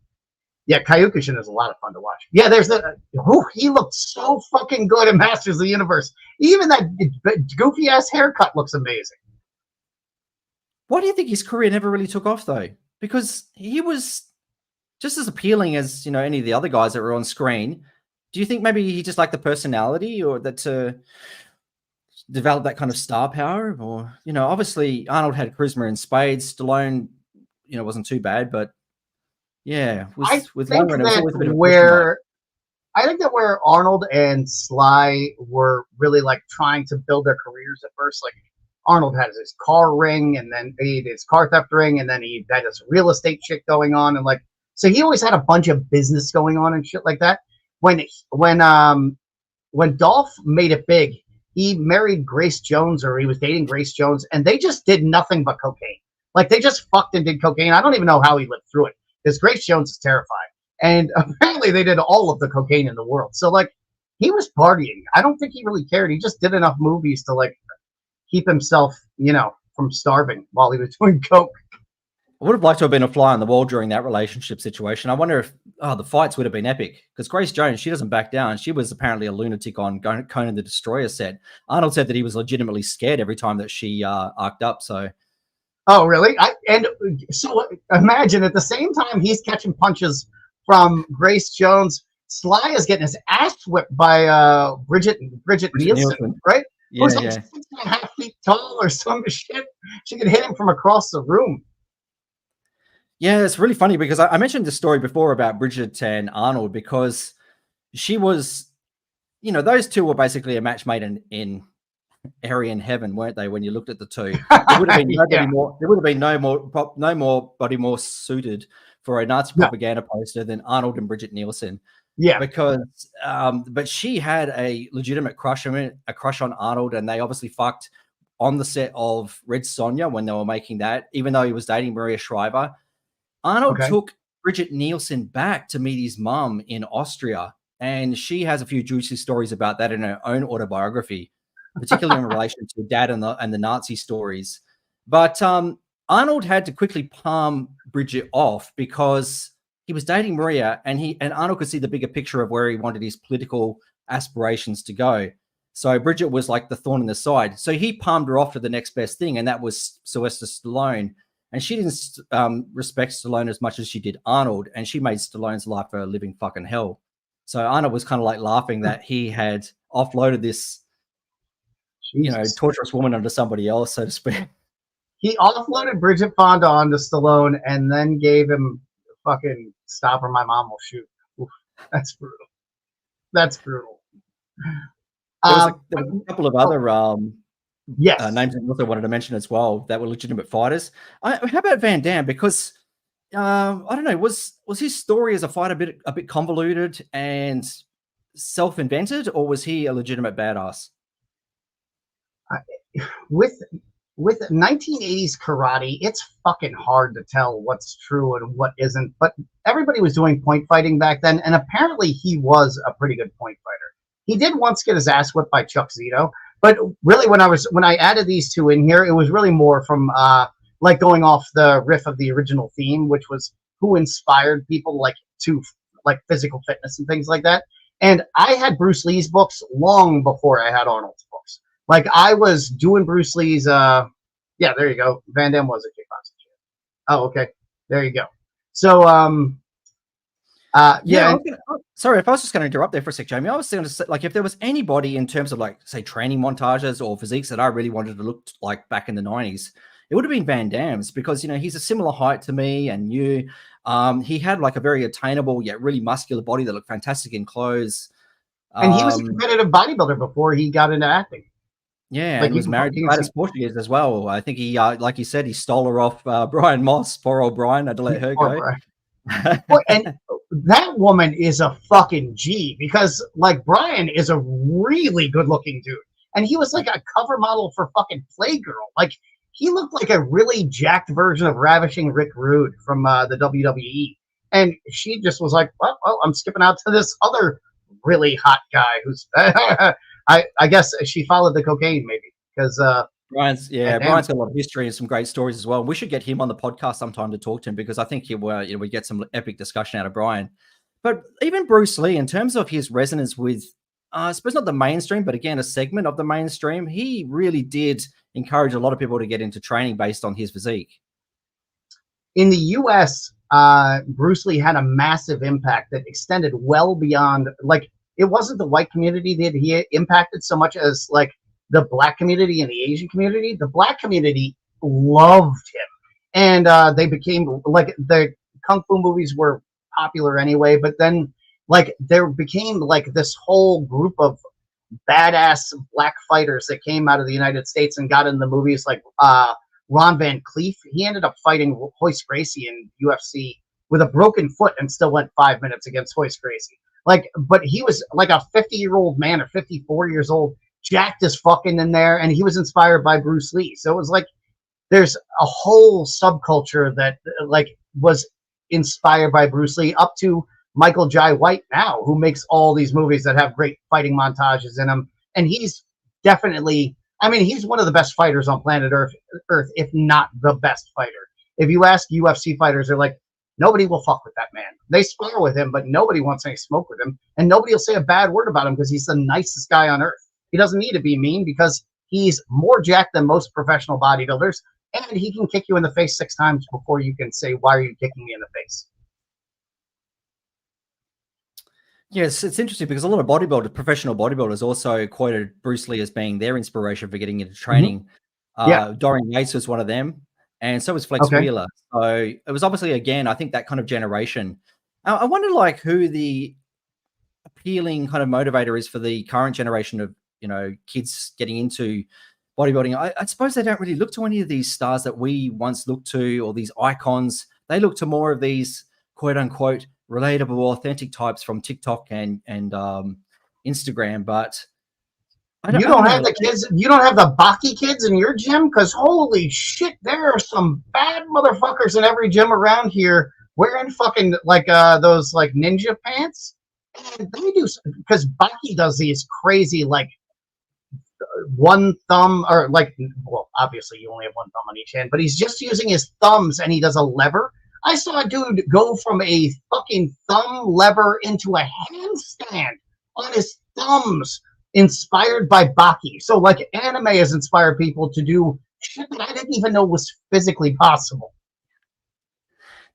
yeah, Kyokushin is a lot of fun to watch. Yeah, there's he looked so fucking good in Masters of the Universe. Even that goofy ass haircut looks amazing. Why do you think his career never really took off though? Because he was just as appealing as, you know, any of the other guys that were on screen. Do you think maybe he just liked the personality, or that to develop that kind of star power? Or, you know, obviously Arnold had charisma in spades. Stallone, you know, wasn't too bad, but yeah, with Lundgren, it was always a bit of a I think that where Arnold and Sly were really like trying to build their careers at first, like Arnold had his car ring, and then he had his car theft ring, and then he had his real estate shit going on, and like, so he always had a bunch of business going on and shit like that. When Dolph made it big, he married Grace Jones, or he was dating Grace Jones, and they just did nothing but cocaine. Like they just fucked and did cocaine. I don't even know how he lived through it, because Grace Jones is terrifying. And apparently they did all of the cocaine in the world. So like he was partying. I don't think he really cared. He just did enough movies to like keep himself, you know, from starving while he was doing coke. I would have liked to have been a fly on the wall during that relationship situation. I wonder if the fights would have been epic, because Grace Jones, she doesn't back down. She was apparently a lunatic on Conan the Destroyer set. Arnold said that he was legitimately scared every time that she arced up. So, oh really? And so imagine at the same time he's catching punches from Grace Jones, Sly is getting his ass whipped by Bridget Nielsen, right? Yeah, Who's like 6.5 feet tall or some shit. She could hit him from across the room. Yeah, it's really funny because I mentioned the story before about Bridget and Arnold, because she was, those two were basically a match made in Aryan heaven, weren't they? When you looked at the two, there would have been nobody more. There would have been no more body more suited for a Nazi propaganda poster than Arnold and Bridget Nielsen. Yeah, because but she had a legitimate crush on Arnold, and they obviously fucked on the set of Red Sonja when they were making that, even though he was dating Maria Shriver. Arnold took Bridget Nielsen back to meet his mum in Austria, and she has a few juicy stories about that in her own autobiography, particularly in relation to dad and the Nazi stories. But Arnold had to quickly palm Bridget off because he was dating Maria, and Arnold could see the bigger picture of where he wanted his political aspirations to go. So Bridget was like the thorn in the side. So he palmed her off to the next best thing, and that was Sylvester Stallone. And she didn't respect Stallone as much as she did Arnold, and she made Stallone's life a living fucking hell. So Arnold was kind of like laughing that he had offloaded this, torturous woman onto somebody else, so to speak. He offloaded Bridget Fonda onto Stallone and then gave him fucking "Stop or my mom will shoot." Oof, that's brutal. That's brutal. There was a couple of other names I also wanted to mention as well that were legitimate fighters. How about Van Damme? Because I don't know, was his story as a fighter a bit convoluted and self-invented, or was he a legitimate badass? With 1980s karate, it's fucking hard to tell what's true and what isn't. But everybody was doing point fighting back then, and apparently he was a pretty good point fighter. He did once get his ass whipped by Chuck Zito. But really, when I added these two in here, it was really more from like going off the riff of the original theme, which was who inspired people to physical fitness and things like that. And I had Bruce Lee's books long before I had Arnold's books. Like I was doing Bruce Lee's. Yeah, there you go. Van Damme was a kickboxing champion. Oh, okay, there you go. So sorry, if I was just going to interrupt there for a sec, Jamie. I was going to say, if there was anybody in terms of say training montages or physiques that I really wanted to look like back in the 90s, it would have been Van Damme's, because he's a similar height to me and you. He had a very attainable yet really muscular body that looked fantastic in clothes. And he was a competitive bodybuilder before he got into acting. Yeah, and he was married to Gladys Portuguese as well. I think he, like you said, he stole her off Brian Moss. Poor old Brian had to let her go. Well, and that woman is a fucking G, because Brian is a really good looking dude, and he was a cover model for fucking Playgirl. He looked like a really jacked version of Ravishing Rick Rude from the WWE, and she just was like, well, I'm skipping out to this other really hot guy who's I guess she followed the cocaine maybe, because Brian's got a lot of history and some great stories as well. We should get him on the podcast sometime to talk to him, because I think we get some epic discussion out of Brian. But even Bruce Lee, in terms of his resonance with, I suppose not the mainstream, but again, a segment of the mainstream, he really did encourage a lot of people to get into training based on his physique. In the U.S., Bruce Lee had a massive impact that extended well beyond, it wasn't the white community that he impacted so much as the black community and the Asian community. The black community loved him, and they became the kung fu movies were popular anyway. But then there became this whole group of badass black fighters that came out of the United States and got in the movies, Ron Van Cleef. He ended up fighting Hoist Gracie in UFC with a broken foot and still went 5 minutes against Hoist Gracie. But he was a 50-year-old man or 54 years old, jacked as fucking in there, and he was inspired by Bruce Lee. So it was there's a whole subculture that was inspired by Bruce Lee, up to Michael Jai White now, who makes all these movies that have great fighting montages in them. And he's definitely, he's one of the best fighters on planet Earth, if not the best fighter. if you ask UFC fighters, they're like, nobody will fuck with that man. They spar with him, but nobody wants any smoke with him. And nobody will say a bad word about him because he's the nicest guy on earth. He doesn't need to be mean because he's more jacked than most professional bodybuilders. And he can kick you in the face 6 times before you can say, why are you kicking me in the face? Yes, it's interesting because a lot of bodybuilders, professional bodybuilders, also quoted Bruce Lee as being their inspiration for getting into training. Dorian Yates was one of them, and so was Flex Wheeler. So it was obviously, again, I think that kind of generation. I wonder, like, who the appealing kind of motivator is for the current generation of, you know, kids getting into bodybuilding. I suppose they don't really look to any of these stars that we once looked to, or these icons. They look to more of these quote unquote relatable, authentic types from TikTok and Instagram. But you don't have the kids. You don't have the Baki kids in your gym, because holy shit, there are some bad motherfuckers in every gym around here wearing fucking like those like ninja pants. And they do, because Baki does these crazy like one thumb, or like, well, obviously you only have one thumb on each hand, but he's just using his thumbs and he does a lever. I saw a dude go from a fucking thumb lever into a handstand on his thumbs, inspired by Baki. So like anime has inspired people to do shit that I didn't even know was physically possible.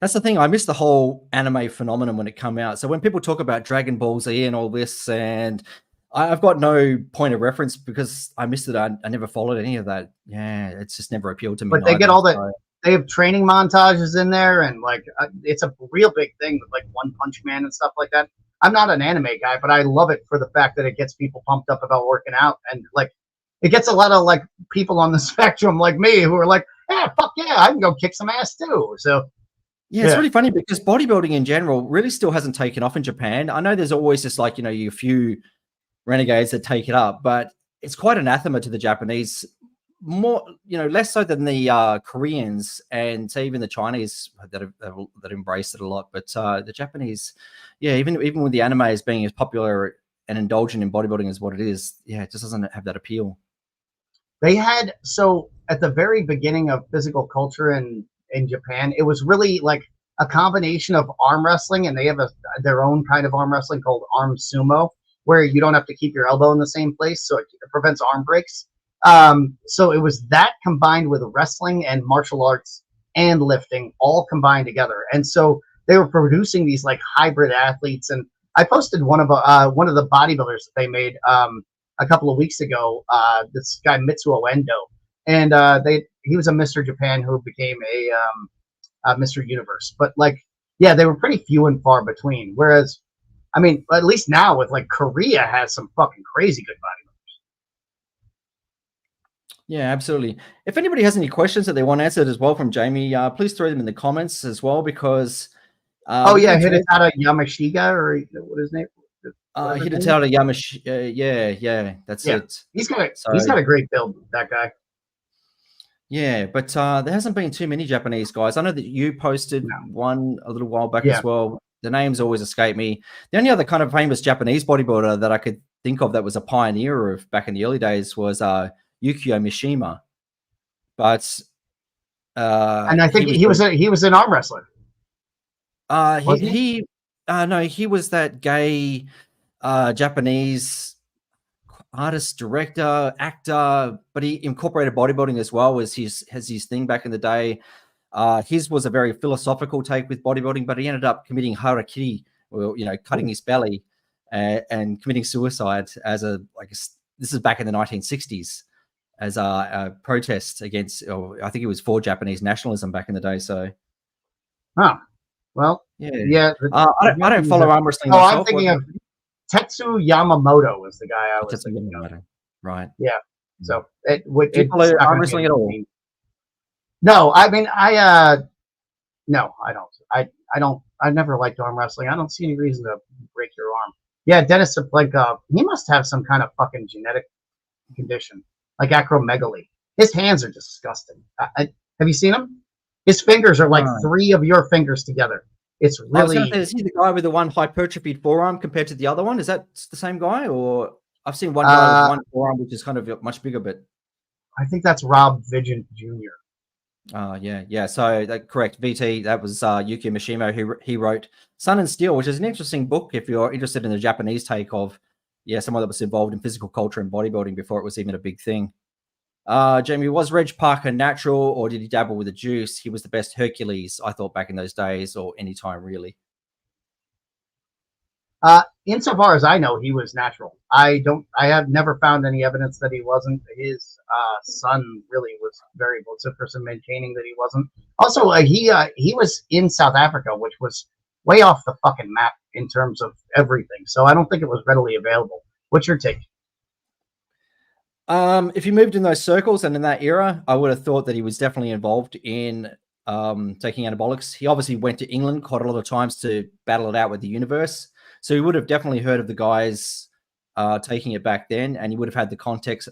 That's the thing. I missed the whole anime phenomenon when it came out. So when people talk about Dragon Ball Z and all this, and I've got no point of reference because I missed it. I never followed any of that. Yeah, it's just never appealed to me. But they get all that. So they have training montages in there, and like it's a real big thing with like One Punch Man and stuff like that. I'm not an anime guy, but I love it for the fact that it gets people pumped up about working out, and like it gets a lot of like people on the spectrum like me who are like, yeah, fuck yeah, I can go kick some ass too. So yeah, it's really funny because bodybuilding in general really still hasn't taken off in Japan. I know there's always just like, you know, a few renegades that take it up, but it's quite anathema to the Japanese. More, you know, less so than the Koreans and say even the Chinese that embrace it a lot. But the Japanese, yeah, even with the anime as being as popular and indulgent in bodybuilding as what it is, yeah, it just doesn't have that appeal. They had, so at the very beginning of physical culture in Japan, it was really like a combination of arm wrestling, and they have their own kind of arm wrestling called arm sumo, where you don't have to keep your elbow in the same place, so it prevents arm breaks. So it was that combined with wrestling and martial arts and lifting all combined together. And so they were producing these like hybrid athletes. And I posted one of the bodybuilders that they made a couple of weeks ago, this guy Mitsuo Endo. And he was a Mr. Japan who became a Mr. Universe. But like, yeah, they were pretty few and far between. Whereas, I mean, at least now with like Korea has some fucking crazy good bodybuilders. Yeah, absolutely. If anybody has any questions that they want answered as well from Jamie, please throw them in the comments as well, because Hidetada Yamashiga, or what his name? Hidetada Yamashiga, yeah, that's it. He's got a great build, that guy. Yeah, but there hasn't been too many Japanese guys. I know that you posted one a little while back as well. The names always escape me. The only other kind of famous Japanese bodybuilder that I could think of that was a pioneer of back in the early days was Yukio Mishima. But and I think he was an arm wrestler. He was that gay Japanese artist, director, actor, but he incorporated bodybuilding as well as his thing back in the day. His was a very philosophical take with bodybuilding, but he ended up committing harakiri, or, you know, cutting his belly and committing suicide as this is back in the 1960s as a protest against, I think it was for Japanese nationalism back in the day. So, well, yeah. I don't follow arm wrestling myself. I'm thinking of Tetsu Yamamoto was the guy I was thinking of. Right. Yeah. So do you follow arm wrestling at all? No, I mean, no, I don't. I never liked arm wrestling. I don't see any reason to break your arm. Yeah, Dennis Saplenka, he must have some kind of fucking genetic condition, like acromegaly. His hands are disgusting. Have you seen him? His fingers are like 3 of your fingers together. It's really. Is he the guy with the one hypertrophied forearm compared to the other one? Is that the same guy? Or I've seen one guy with one forearm which is kind of much bigger, but I think that's Rob Vigent Jr. Yeah. So that correct. VT, that was Yukio Mishimo. He wrote Sun and Steel, which is an interesting book if you're interested in the Japanese take of someone that was involved in physical culture and bodybuilding before it was even a big thing. Jamie, was Reg Parker natural or did he dabble with the juice? He was the best Hercules, I thought, back in those days, or any time really. Insofar as I know, he was natural. I have never found any evidence that he wasn't. His son really was very vociferous in maintaining that he wasn't. Also, he was in South Africa, which was way off the fucking map in terms of everything. So I don't think it was readily available. What's your take? If he moved in those circles and in that era, I would have thought that he was definitely involved in taking anabolics. He obviously went to England quite a lot of times to battle it out with the universe. So he would have definitely heard of the guys taking it back then, and he would have had the contacts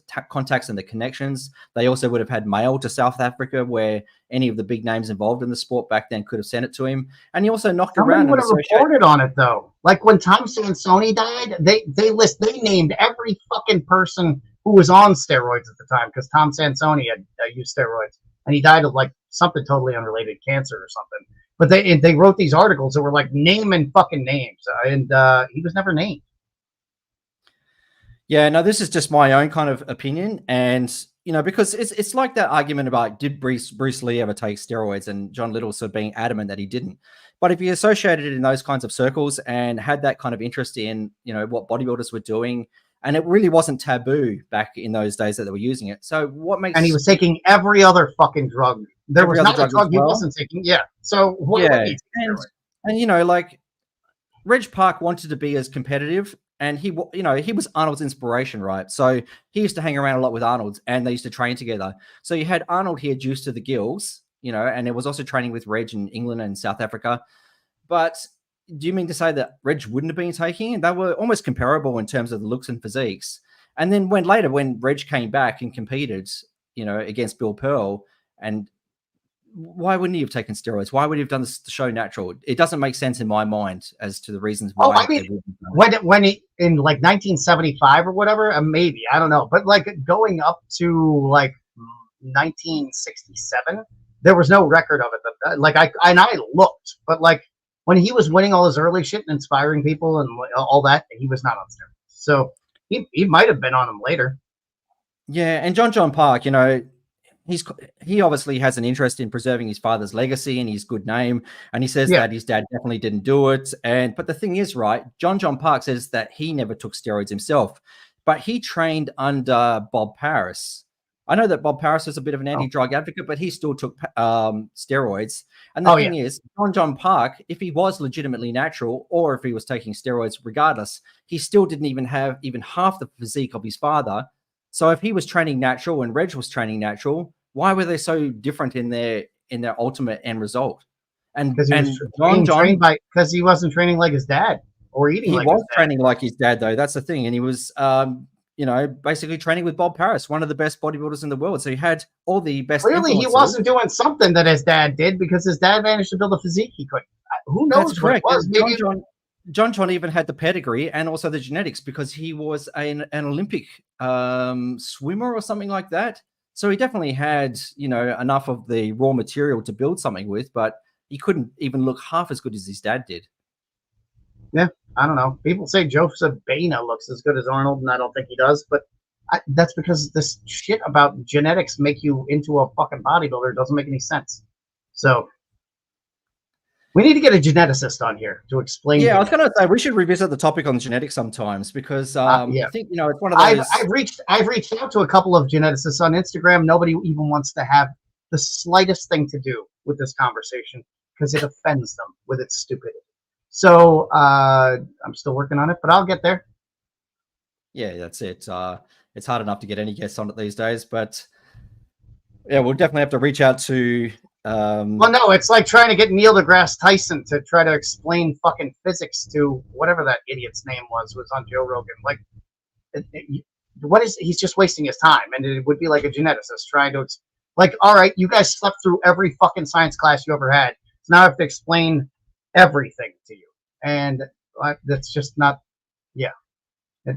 and the connections. They also would have had mail to South Africa where any of the big names involved in the sport back then could have sent it to him. And he also knocked Somebody around. would have reported on it though. Like when Tom Sansoni died, they named every fucking person who was on steroids at the time because Tom Sansoni had used steroids, and he died of like something totally unrelated, cancer or something. But they wrote these articles that were like naming fucking names, and he was never named. Yeah, no, this is just my own kind of opinion, and because it's like that argument about did Bruce Lee ever take steroids, and John Little sort of being adamant that he didn't. But if he associated it in those kinds of circles and had that kind of interest in what bodybuilders were doing, and it really wasn't taboo back in those days that they were using it. So what makes and he was taking every other fucking drug. There was not a drug he wasn't taking. Yeah. So what would he take? And like Reg Park wanted to be as competitive. And he was Arnold's inspiration, right? So he used to hang around a lot with Arnold, and they used to train together. So you had Arnold here juiced to the gills, and it was also training with Reg in England and South Africa. But do you mean to say that Reg wouldn't have been taking? They were almost comparable in terms of the looks and physiques. And then when Reg came back and competed, against Bill Pearl, and why wouldn't he have taken steroids? Why would he have done the show natural? It doesn't make sense in my mind as to the reasons why. Oh, I mean, when he in like 1975 or whatever, maybe, I don't know, but like going up to like 1967, there was no record of it. Like I looked, but like when he was winning all his early shit and inspiring people and all that, he was not on steroids. So he might have been on them later. Yeah, and John Park, he obviously has an interest in preserving his father's legacy and his good name, and he says that his dad definitely didn't do it. But the thing is, right, John Park says that he never took steroids himself, but he trained under Bob Paris. I know that Bob Paris was a bit of an anti-drug advocate, but he still took steroids. And the thing is, John Park, if he was legitimately natural or if he was taking steroids regardless, he still didn't even have even half the physique of his father. So if he was training natural and Reg was training natural, why were they so different in their ultimate end result? And because he wasn't training like his dad or eating. He was training like his dad, though. That's the thing, and he was, basically training with Bob Paris, one of the best bodybuilders in the world. So he had all the best. Clearly, he wasn't doing something that his dad did because his dad managed to build a physique he couldn't. Who knows what it was? Maybe John even had the pedigree and also the genetics because he was an Olympic swimmer or something like that. So he definitely had, enough of the raw material to build something with, but he couldn't even look half as good as his dad did. Yeah, I don't know. People say Joseph Baina looks as good as Arnold, and I don't think he does, but that's because this shit about genetics make you into a fucking bodybuilder doesn't make any sense. So we need to get a geneticist on here to explain. Yeah, I was going to say we should revisit the topic on genetics sometimes because I think it's one of those. I've reached out to a couple of geneticists on Instagram. Nobody even wants to have the slightest thing to do with this conversation because it offends them with its stupidity. So I'm still working on it, but I'll get there. Yeah, that's it. It's hard enough to get any guests on it these days, but yeah, we'll definitely have to reach out to. Well, no, it's like trying to get Neil deGrasse Tyson to try to explain fucking physics to whatever that idiot's name was on Joe Rogan. Like, he's just wasting his time, and it would be like a geneticist trying to, like, all right, you guys slept through every fucking science class you ever had, so now I have to explain everything to you, and that's just not,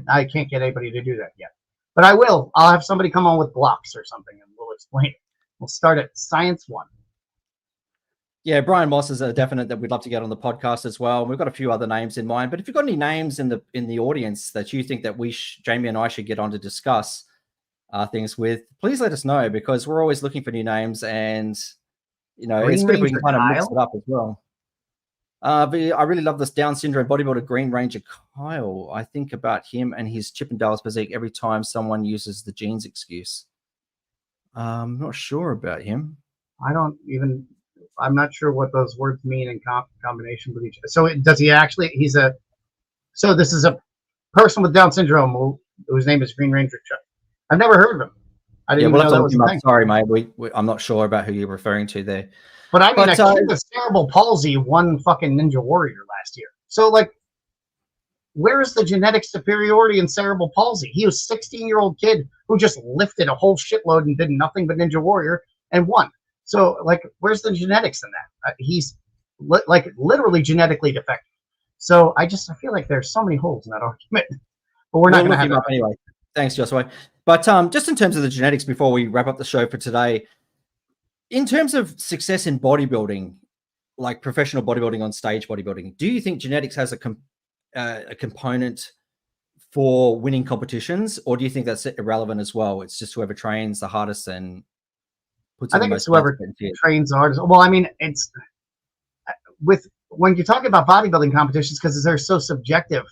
I can't get anybody to do that yet, but I will. I'll have somebody come on with blocks or something, and we'll explain it. We'll start at Science 1. Yeah, Brian Moss is a definite that we'd love to get on the podcast as well. We've got a few other names in mind, but if you've got any names in the audience that you think that Jamie and I should get on to discuss things with, please let us know, because we're always looking for new names, and Green it's good if we can Ranger kind of mix Kyle? it up as well. But I really love this Down syndrome bodybuilder Green Ranger Kyle. I think about him and his Chippendales physique every time someone uses the genes excuse. I'm not sure about him. I'm not sure what those words mean in combination with each other. So does he actually, so this is a person with Down syndrome whose name is Green Ranger Chuck. I've never heard of him. I didn't even know that was a thing. Sorry, mate. I'm not sure about who you're referring to there. But I mean, a kid with cerebral palsy won fucking Ninja Warrior last year. So, like, where is the genetic superiority in cerebral palsy? He was a 16-year-old kid who just lifted a whole shitload and did nothing but Ninja Warrior and won. So, like, where's the genetics in that? He's literally genetically defective. So I feel like there's so many holes in that argument. But we're not going to have that anyway. Thanks, Joshua. But just in terms of the genetics, before we wrap up the show for today, in terms of success in bodybuilding, like professional bodybuilding, on stage bodybuilding, do you think genetics has a component for winning competitions, or do you think that's irrelevant as well? It's just whoever trains the hardest and puts. I think it's whoever trains the hardest. Well, I mean, it's when you're talking about bodybuilding competitions, because they're so subjective.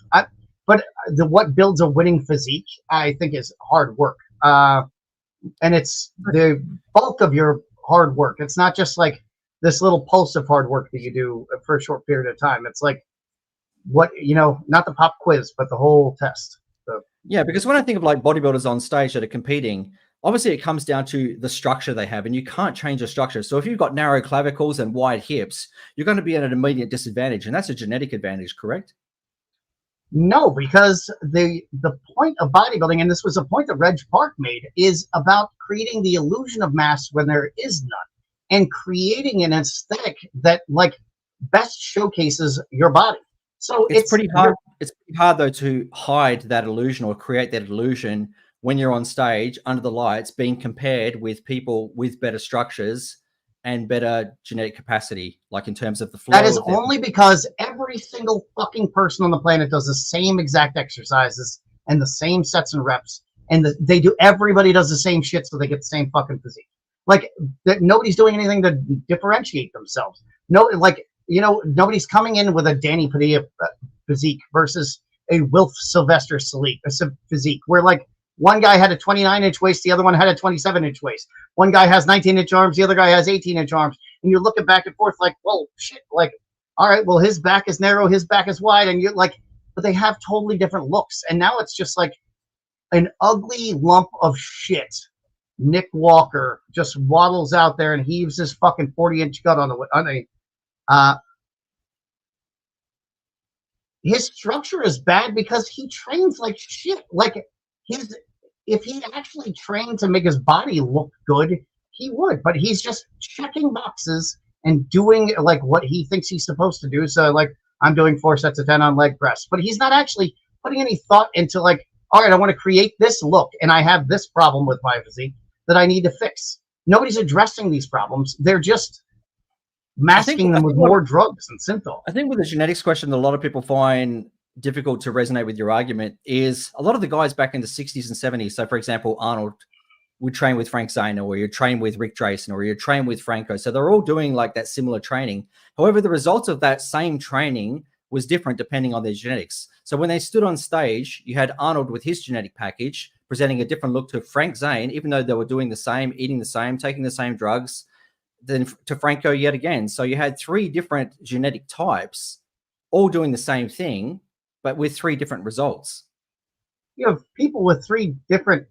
But what builds a winning physique, I think, is hard work, and it's the bulk of your hard work. It's not just like this little pulse of hard work that you do for a short period of time. It's like not the pop quiz, but the whole test. So. Yeah, because when I think of like bodybuilders on stage that are competing, obviously it comes down to the structure they have, and you can't change the structure. So if you've got narrow clavicles and wide hips, you're going to be at an immediate disadvantage, and that's a genetic advantage, correct? No, because the point of bodybuilding, and this was a point that Reg Park made, is about creating the illusion of mass when there is none, and creating an aesthetic that like best showcases your body. So it's pretty hard. It's pretty hard though to hide that illusion or create that illusion when you're on stage under the lights, being compared with people with better structures and better genetic capacity, like in terms of the flow. That is only because every single fucking person on the planet does the same exact exercises and the same sets and reps, and everybody does the same shit, so they get the same fucking physique. Like nobody's doing anything to differentiate themselves. Nobody's coming in with a Danny Padilla physique versus a Wilf Sylvester Stallone physique, where like one guy had a 29-inch waist, the other one had a 27-inch waist. One guy has 19-inch arms, the other guy has 18-inch arms. And you're looking back and forth like, well, shit, like, all right, well, his back is narrow, his back is wide. And you're like, but they have totally different looks. And now it's just like an ugly lump of shit. Nick Walker just waddles out there and heaves his fucking 40-inch gut his structure is bad because he trains like shit. Like, if he actually trained to make his body look good, he would, but he's just checking boxes and doing like what he thinks he's supposed to do. So like, I'm doing 4 sets of 10 on leg press, but he's not actually putting any thought into like, all right, I want to create this look and I have this problem with my physique that I need to fix. Nobody's addressing these problems. They're just masking them with more drugs and synthol. I think with the genetics question, a lot of people find difficult to resonate with your argument is a lot of the guys back in the 60s and 70s. So for example, Arnold would train with Frank Zane, or you train with Rick Drayson, or you train with Franco. So they're all doing like that similar training. However, the results of that same training was different depending on their genetics. So when they stood on stage, you had Arnold with his genetic package presenting a different look to Frank Zane, even though they were doing the same, eating the same, taking the same drugs, then to Franco yet again. So you had 3 different genetic types all doing the same thing, but with 3 different results. You have people with 3 different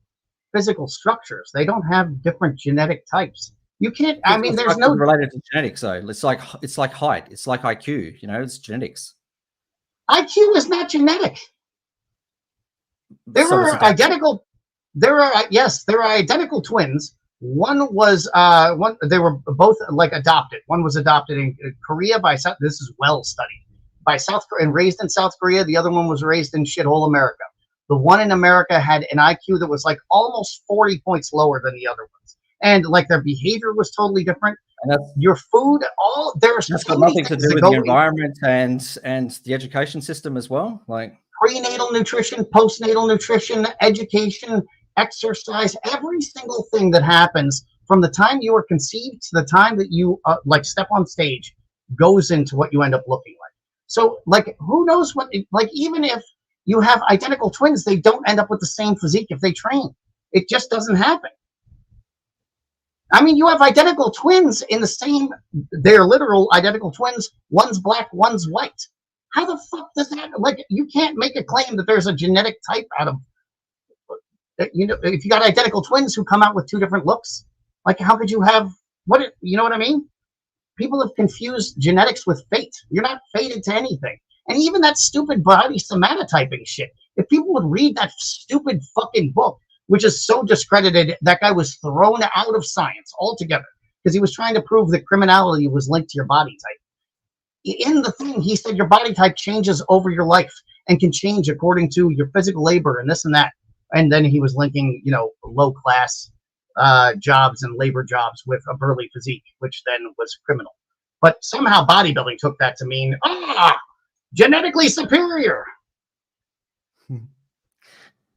physical structures. They don't have different genetic types. You can't, I mean, there's no related to genetics though. It's like height. It's like IQ, it's genetics. IQ is not genetic. There are identical twins. One was they were both like adopted. One was adopted in Korea this is well studied, by South Korea and raised in South Korea. The other one was raised in shithole America. The one in America had an IQ that was like almost 40 points lower than the other ones. and like their behavior was totally different. And that's Your food, all there's got so many nothing to things do that with go the into environment and the education system as well. Like prenatal nutrition, postnatal nutrition, education, exercise, every single thing that happens from the time you are conceived to the time that you like step on stage goes into what you end up looking like. So like, who knows what, like, even if you have identical twins, they don't end up with the same physique if they train. It just doesn't happen. I mean, you have identical twins in the same, they're literal identical twins. One's black, one's white. How the fuck does that, like, you can't make a claim that there's a genetic type out of, you know, if you got identical twins who come out with two different looks, like, how could you have, what, you know what I mean? People have confused genetics with fate. You're not fated to anything. And even that stupid body somatotyping shit, if people would read that stupid fucking book, which is so discredited, that guy was thrown out of science altogether because he was trying to prove that criminality was linked to your body type. In the thing, he said your body type changes over your life and can change according to your physical labor and this and that. And then he was linking, you know, low class jobs and labor jobs with a burly physique, which then was criminal. But somehow bodybuilding took that to mean, genetically superior.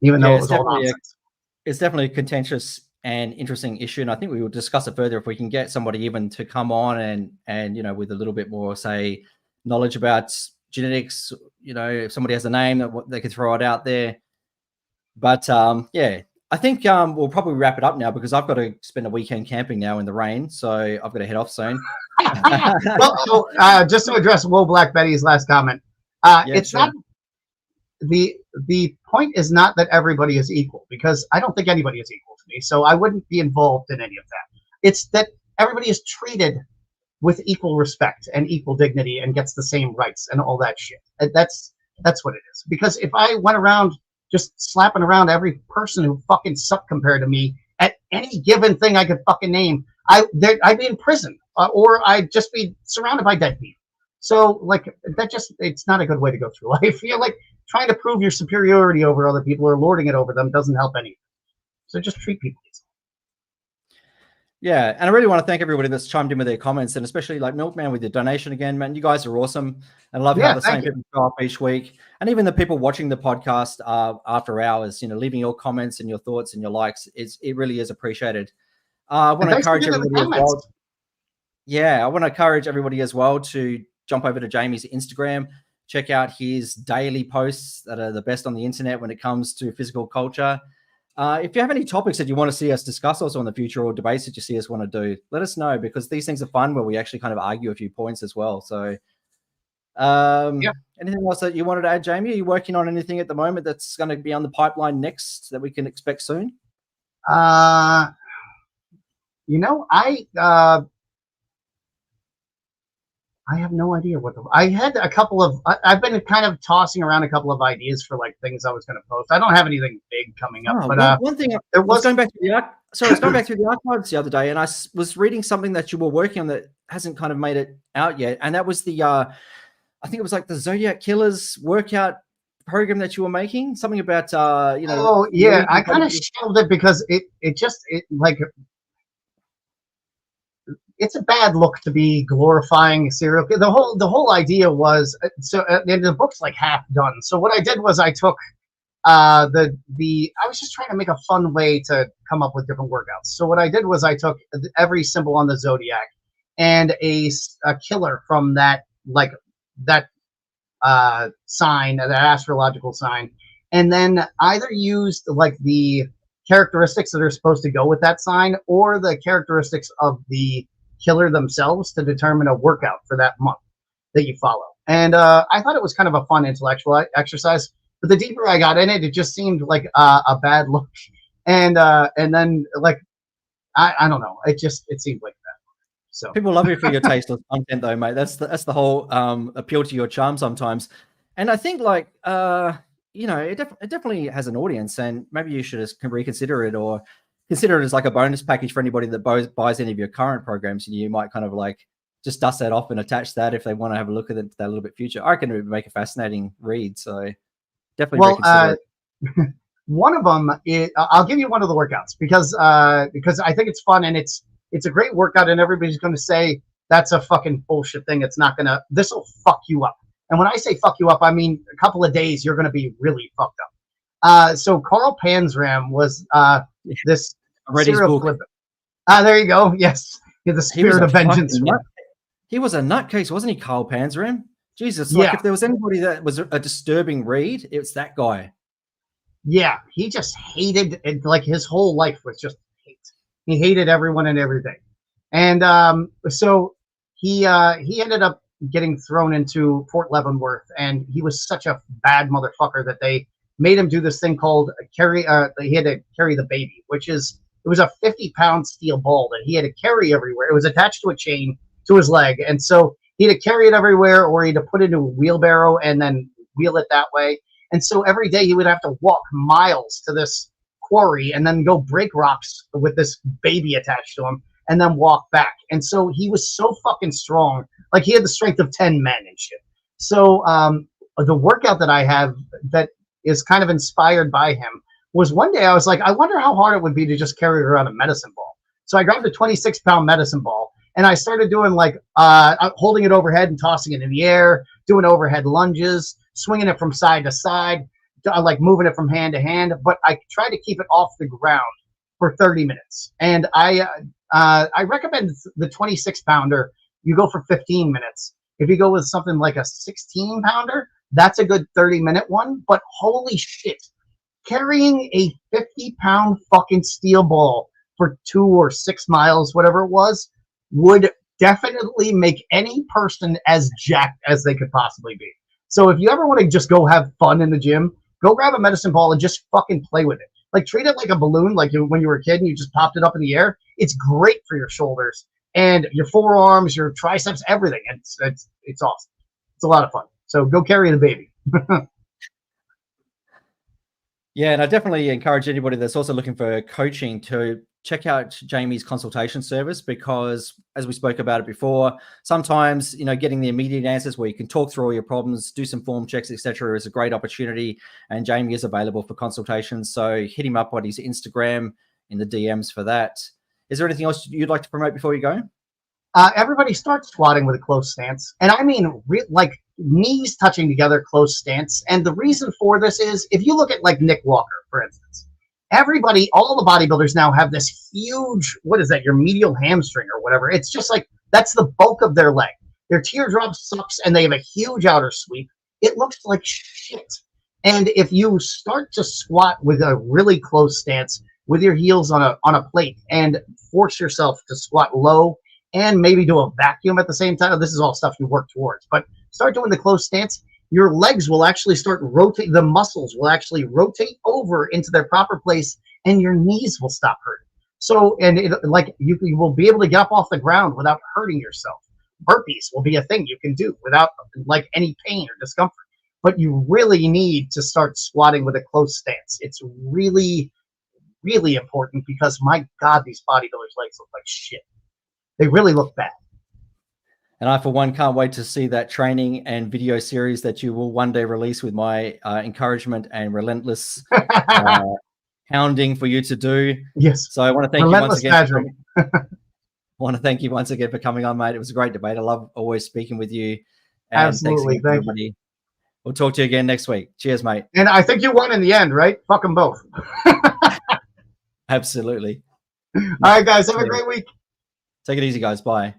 Even though it was all nonsense. It's definitely a contentious and interesting issue, and I think we will discuss it further if we can get somebody even to come on and you know, with a little bit more, say, knowledge about genetics. You know, if somebody has a name that they could throw it out there. But yeah, I think we'll probably wrap it up now because I've got to spend a weekend camping now in the rain, so I've got to head off soon. Well, just to address Will Black Betty's last comment, it's sure. Not the point is not that everybody is equal, because I don't think anybody is equal to me, so I wouldn't be involved in any of that. It's that everybody is treated with equal respect and equal dignity and gets the same rights and all that shit. That's what it is. Because if I went around just slapping around every person who fucking sucked compared to me at any given thing I could fucking name, I'd be in prison, or I'd just be surrounded by dead people. So like, that just, it's not a good way to go through life. You're like trying to prove your superiority over other people or lording it over them doesn't help anything. So just treat people easily. Yeah, and I really want to thank everybody that's chimed in with their comments, and especially like Milkman with your donation again, man. You guys are awesome. And I love how the same people show up each week. And even the people watching the podcast after hours, you know, leaving your comments and your thoughts and your likes, it really is appreciated. I want to encourage everybody as well. Yeah, I want to encourage everybody as well to jump over to Jamie's Instagram, check out his daily posts that are the best on the internet when it comes to physical culture. If you have any topics that you want to see us discuss also in the future, or debates that you see us want to do, let us know, because these things are fun where we actually kind of argue a few points as well. So anything else that you wanted to add, Jamie? Are you working on anything at the moment that's going to be on the pipeline next that we can expect soon? You know, I have no idea what I had a couple of, I've been kind of tossing around a couple of ideas for like things I was going to post. I don't have anything big coming up, but one thing I was going back to the I was going back through the archives the other day, and I was reading something that you were working on that hasn't kind of made it out yet. And that was the, I think it was like the Zodiac Killers workout program that you were making, something about, you know. Oh yeah. I kind of shelved it because it like, it's a bad look to be glorifying serial. The whole idea was, so the book's like half done. So what I did was I took I was just trying to make a fun way to come up with different workouts. So what I did was I took every symbol on the zodiac and a killer from that, like that sign, that astrological sign, and then either used like the characteristics that are supposed to go with that sign or the characteristics of the killer themselves to determine a workout for that month that you follow. And I thought it was kind of a fun intellectual exercise, but the deeper I got in it, it just seemed like a bad look. And then like, I don't know, it seemed like that. So people love you for your tasteless content though, mate. That's the whole appeal to your charm sometimes. And I think like, you know, it definitely has an audience, and maybe you should just reconsider it, or consider it as like a bonus package for anybody that buys any of your current programs. And you might kind of like just dust that off and attach that if they want to have a look at it that a little bit future. I reckon it would make a fascinating read. So definitely reconsider it. One of them is, I'll give you one of the workouts because I think it's fun and it's a great workout, and everybody's going to say that's a fucking bullshit thing. It's not gonna. This will fuck you up. And when I say fuck you up, I mean a couple of days you're going to be really fucked up. So Carl Panzram was this serial flip. There you go. Yes, the Spirit of Vengeance. He was a nutcase, wasn't he, Carl Panzram? Jesus, like if there was anybody that was a disturbing read, it's that guy. Yeah, he just hated it. Like his whole life was just hate. He hated everyone and everything. And so he ended up getting thrown into Fort Leavenworth, and he was such a bad motherfucker that they made him do this thing called carry. He had to carry the baby, which is, it was a 50-pound steel ball that he had to carry everywhere. It was attached to a chain to his leg, and so he had to carry it everywhere, or he had to put it in a wheelbarrow and then wheel it that way. And so every day he would have to walk miles to this quarry and then go break rocks with this baby attached to him and then walk back. And so he was so fucking strong. Like he had the strength of 10 men and shit. So the workout that I have that is kind of inspired by him was, one day I was like, I wonder how hard it would be to just carry around a medicine ball. So I grabbed a 26-pound medicine ball and I started doing like holding it overhead and tossing it in the air, doing overhead lunges, swinging it from side to side, like moving it from hand to hand. But I tried to keep it off the ground for 30 minutes. And I recommend the 26-pounder. You go for 15 minutes. If you go with something like a 16-pounder, that's a good 30-minute one. But holy shit, carrying a 50-pound fucking steel ball for 2 or 6 miles, whatever it was, would definitely make any person as jacked as they could possibly be. So if you ever want to just go have fun in the gym, go grab a medicine ball and just fucking play with it. Like treat it like a balloon, like when you were a kid and you just popped it up in the air. It's great for your shoulders and your forearms, your triceps, everything. It's awesome. It's a lot of fun. So go carry the baby. Yeah, and I definitely encourage anybody that's also looking for coaching to check out Jamie's consultation service, because as we spoke about it before, sometimes, you know, getting the immediate answers where you can talk through all your problems, do some form checks, etc., is a great opportunity. And Jamie is available for consultations. So hit him up on his Instagram in the DMs for that. Is there anything else you'd like to promote before you go? Everybody starts squatting with a close stance. And I mean, like knees touching together, close stance. And the reason for this is, if you look at like Nick Walker, for instance, everybody, all the bodybuilders now have this huge, what is that, your medial hamstring or whatever. It's just like, that's the bulk of their leg. Their teardrop sucks and they have a huge outer sweep. It looks like shit. And if you start to squat with a really close stance with your heels on a plate and force yourself to squat low and maybe do a vacuum at the same time, this is all stuff you work towards, but start doing the close stance, your legs will actually start rotating, the muscles will actually rotate over into their proper place, and your knees will stop hurting. So, and you will be able to get up off the ground without hurting yourself. Burpees will be a thing you can do without like any pain or discomfort. But you really need to start squatting with a close stance. It's really, really important, because my God, these bodybuilders' legs look like shit. They really look bad. And I, for one, can't wait to see that training and video series that you will one day release with my encouragement and relentless hounding for you to do. Yes. So I want to thank relentless you once again. I want to thank you once again for coming on, mate. It was a great debate. I love always speaking with you. And absolutely. Thank you. We'll talk to you again next week. Cheers, mate. And I think you won in the end, right? Fuck them both. Absolutely. All right, guys. Have a great week. Take it easy, guys. Bye.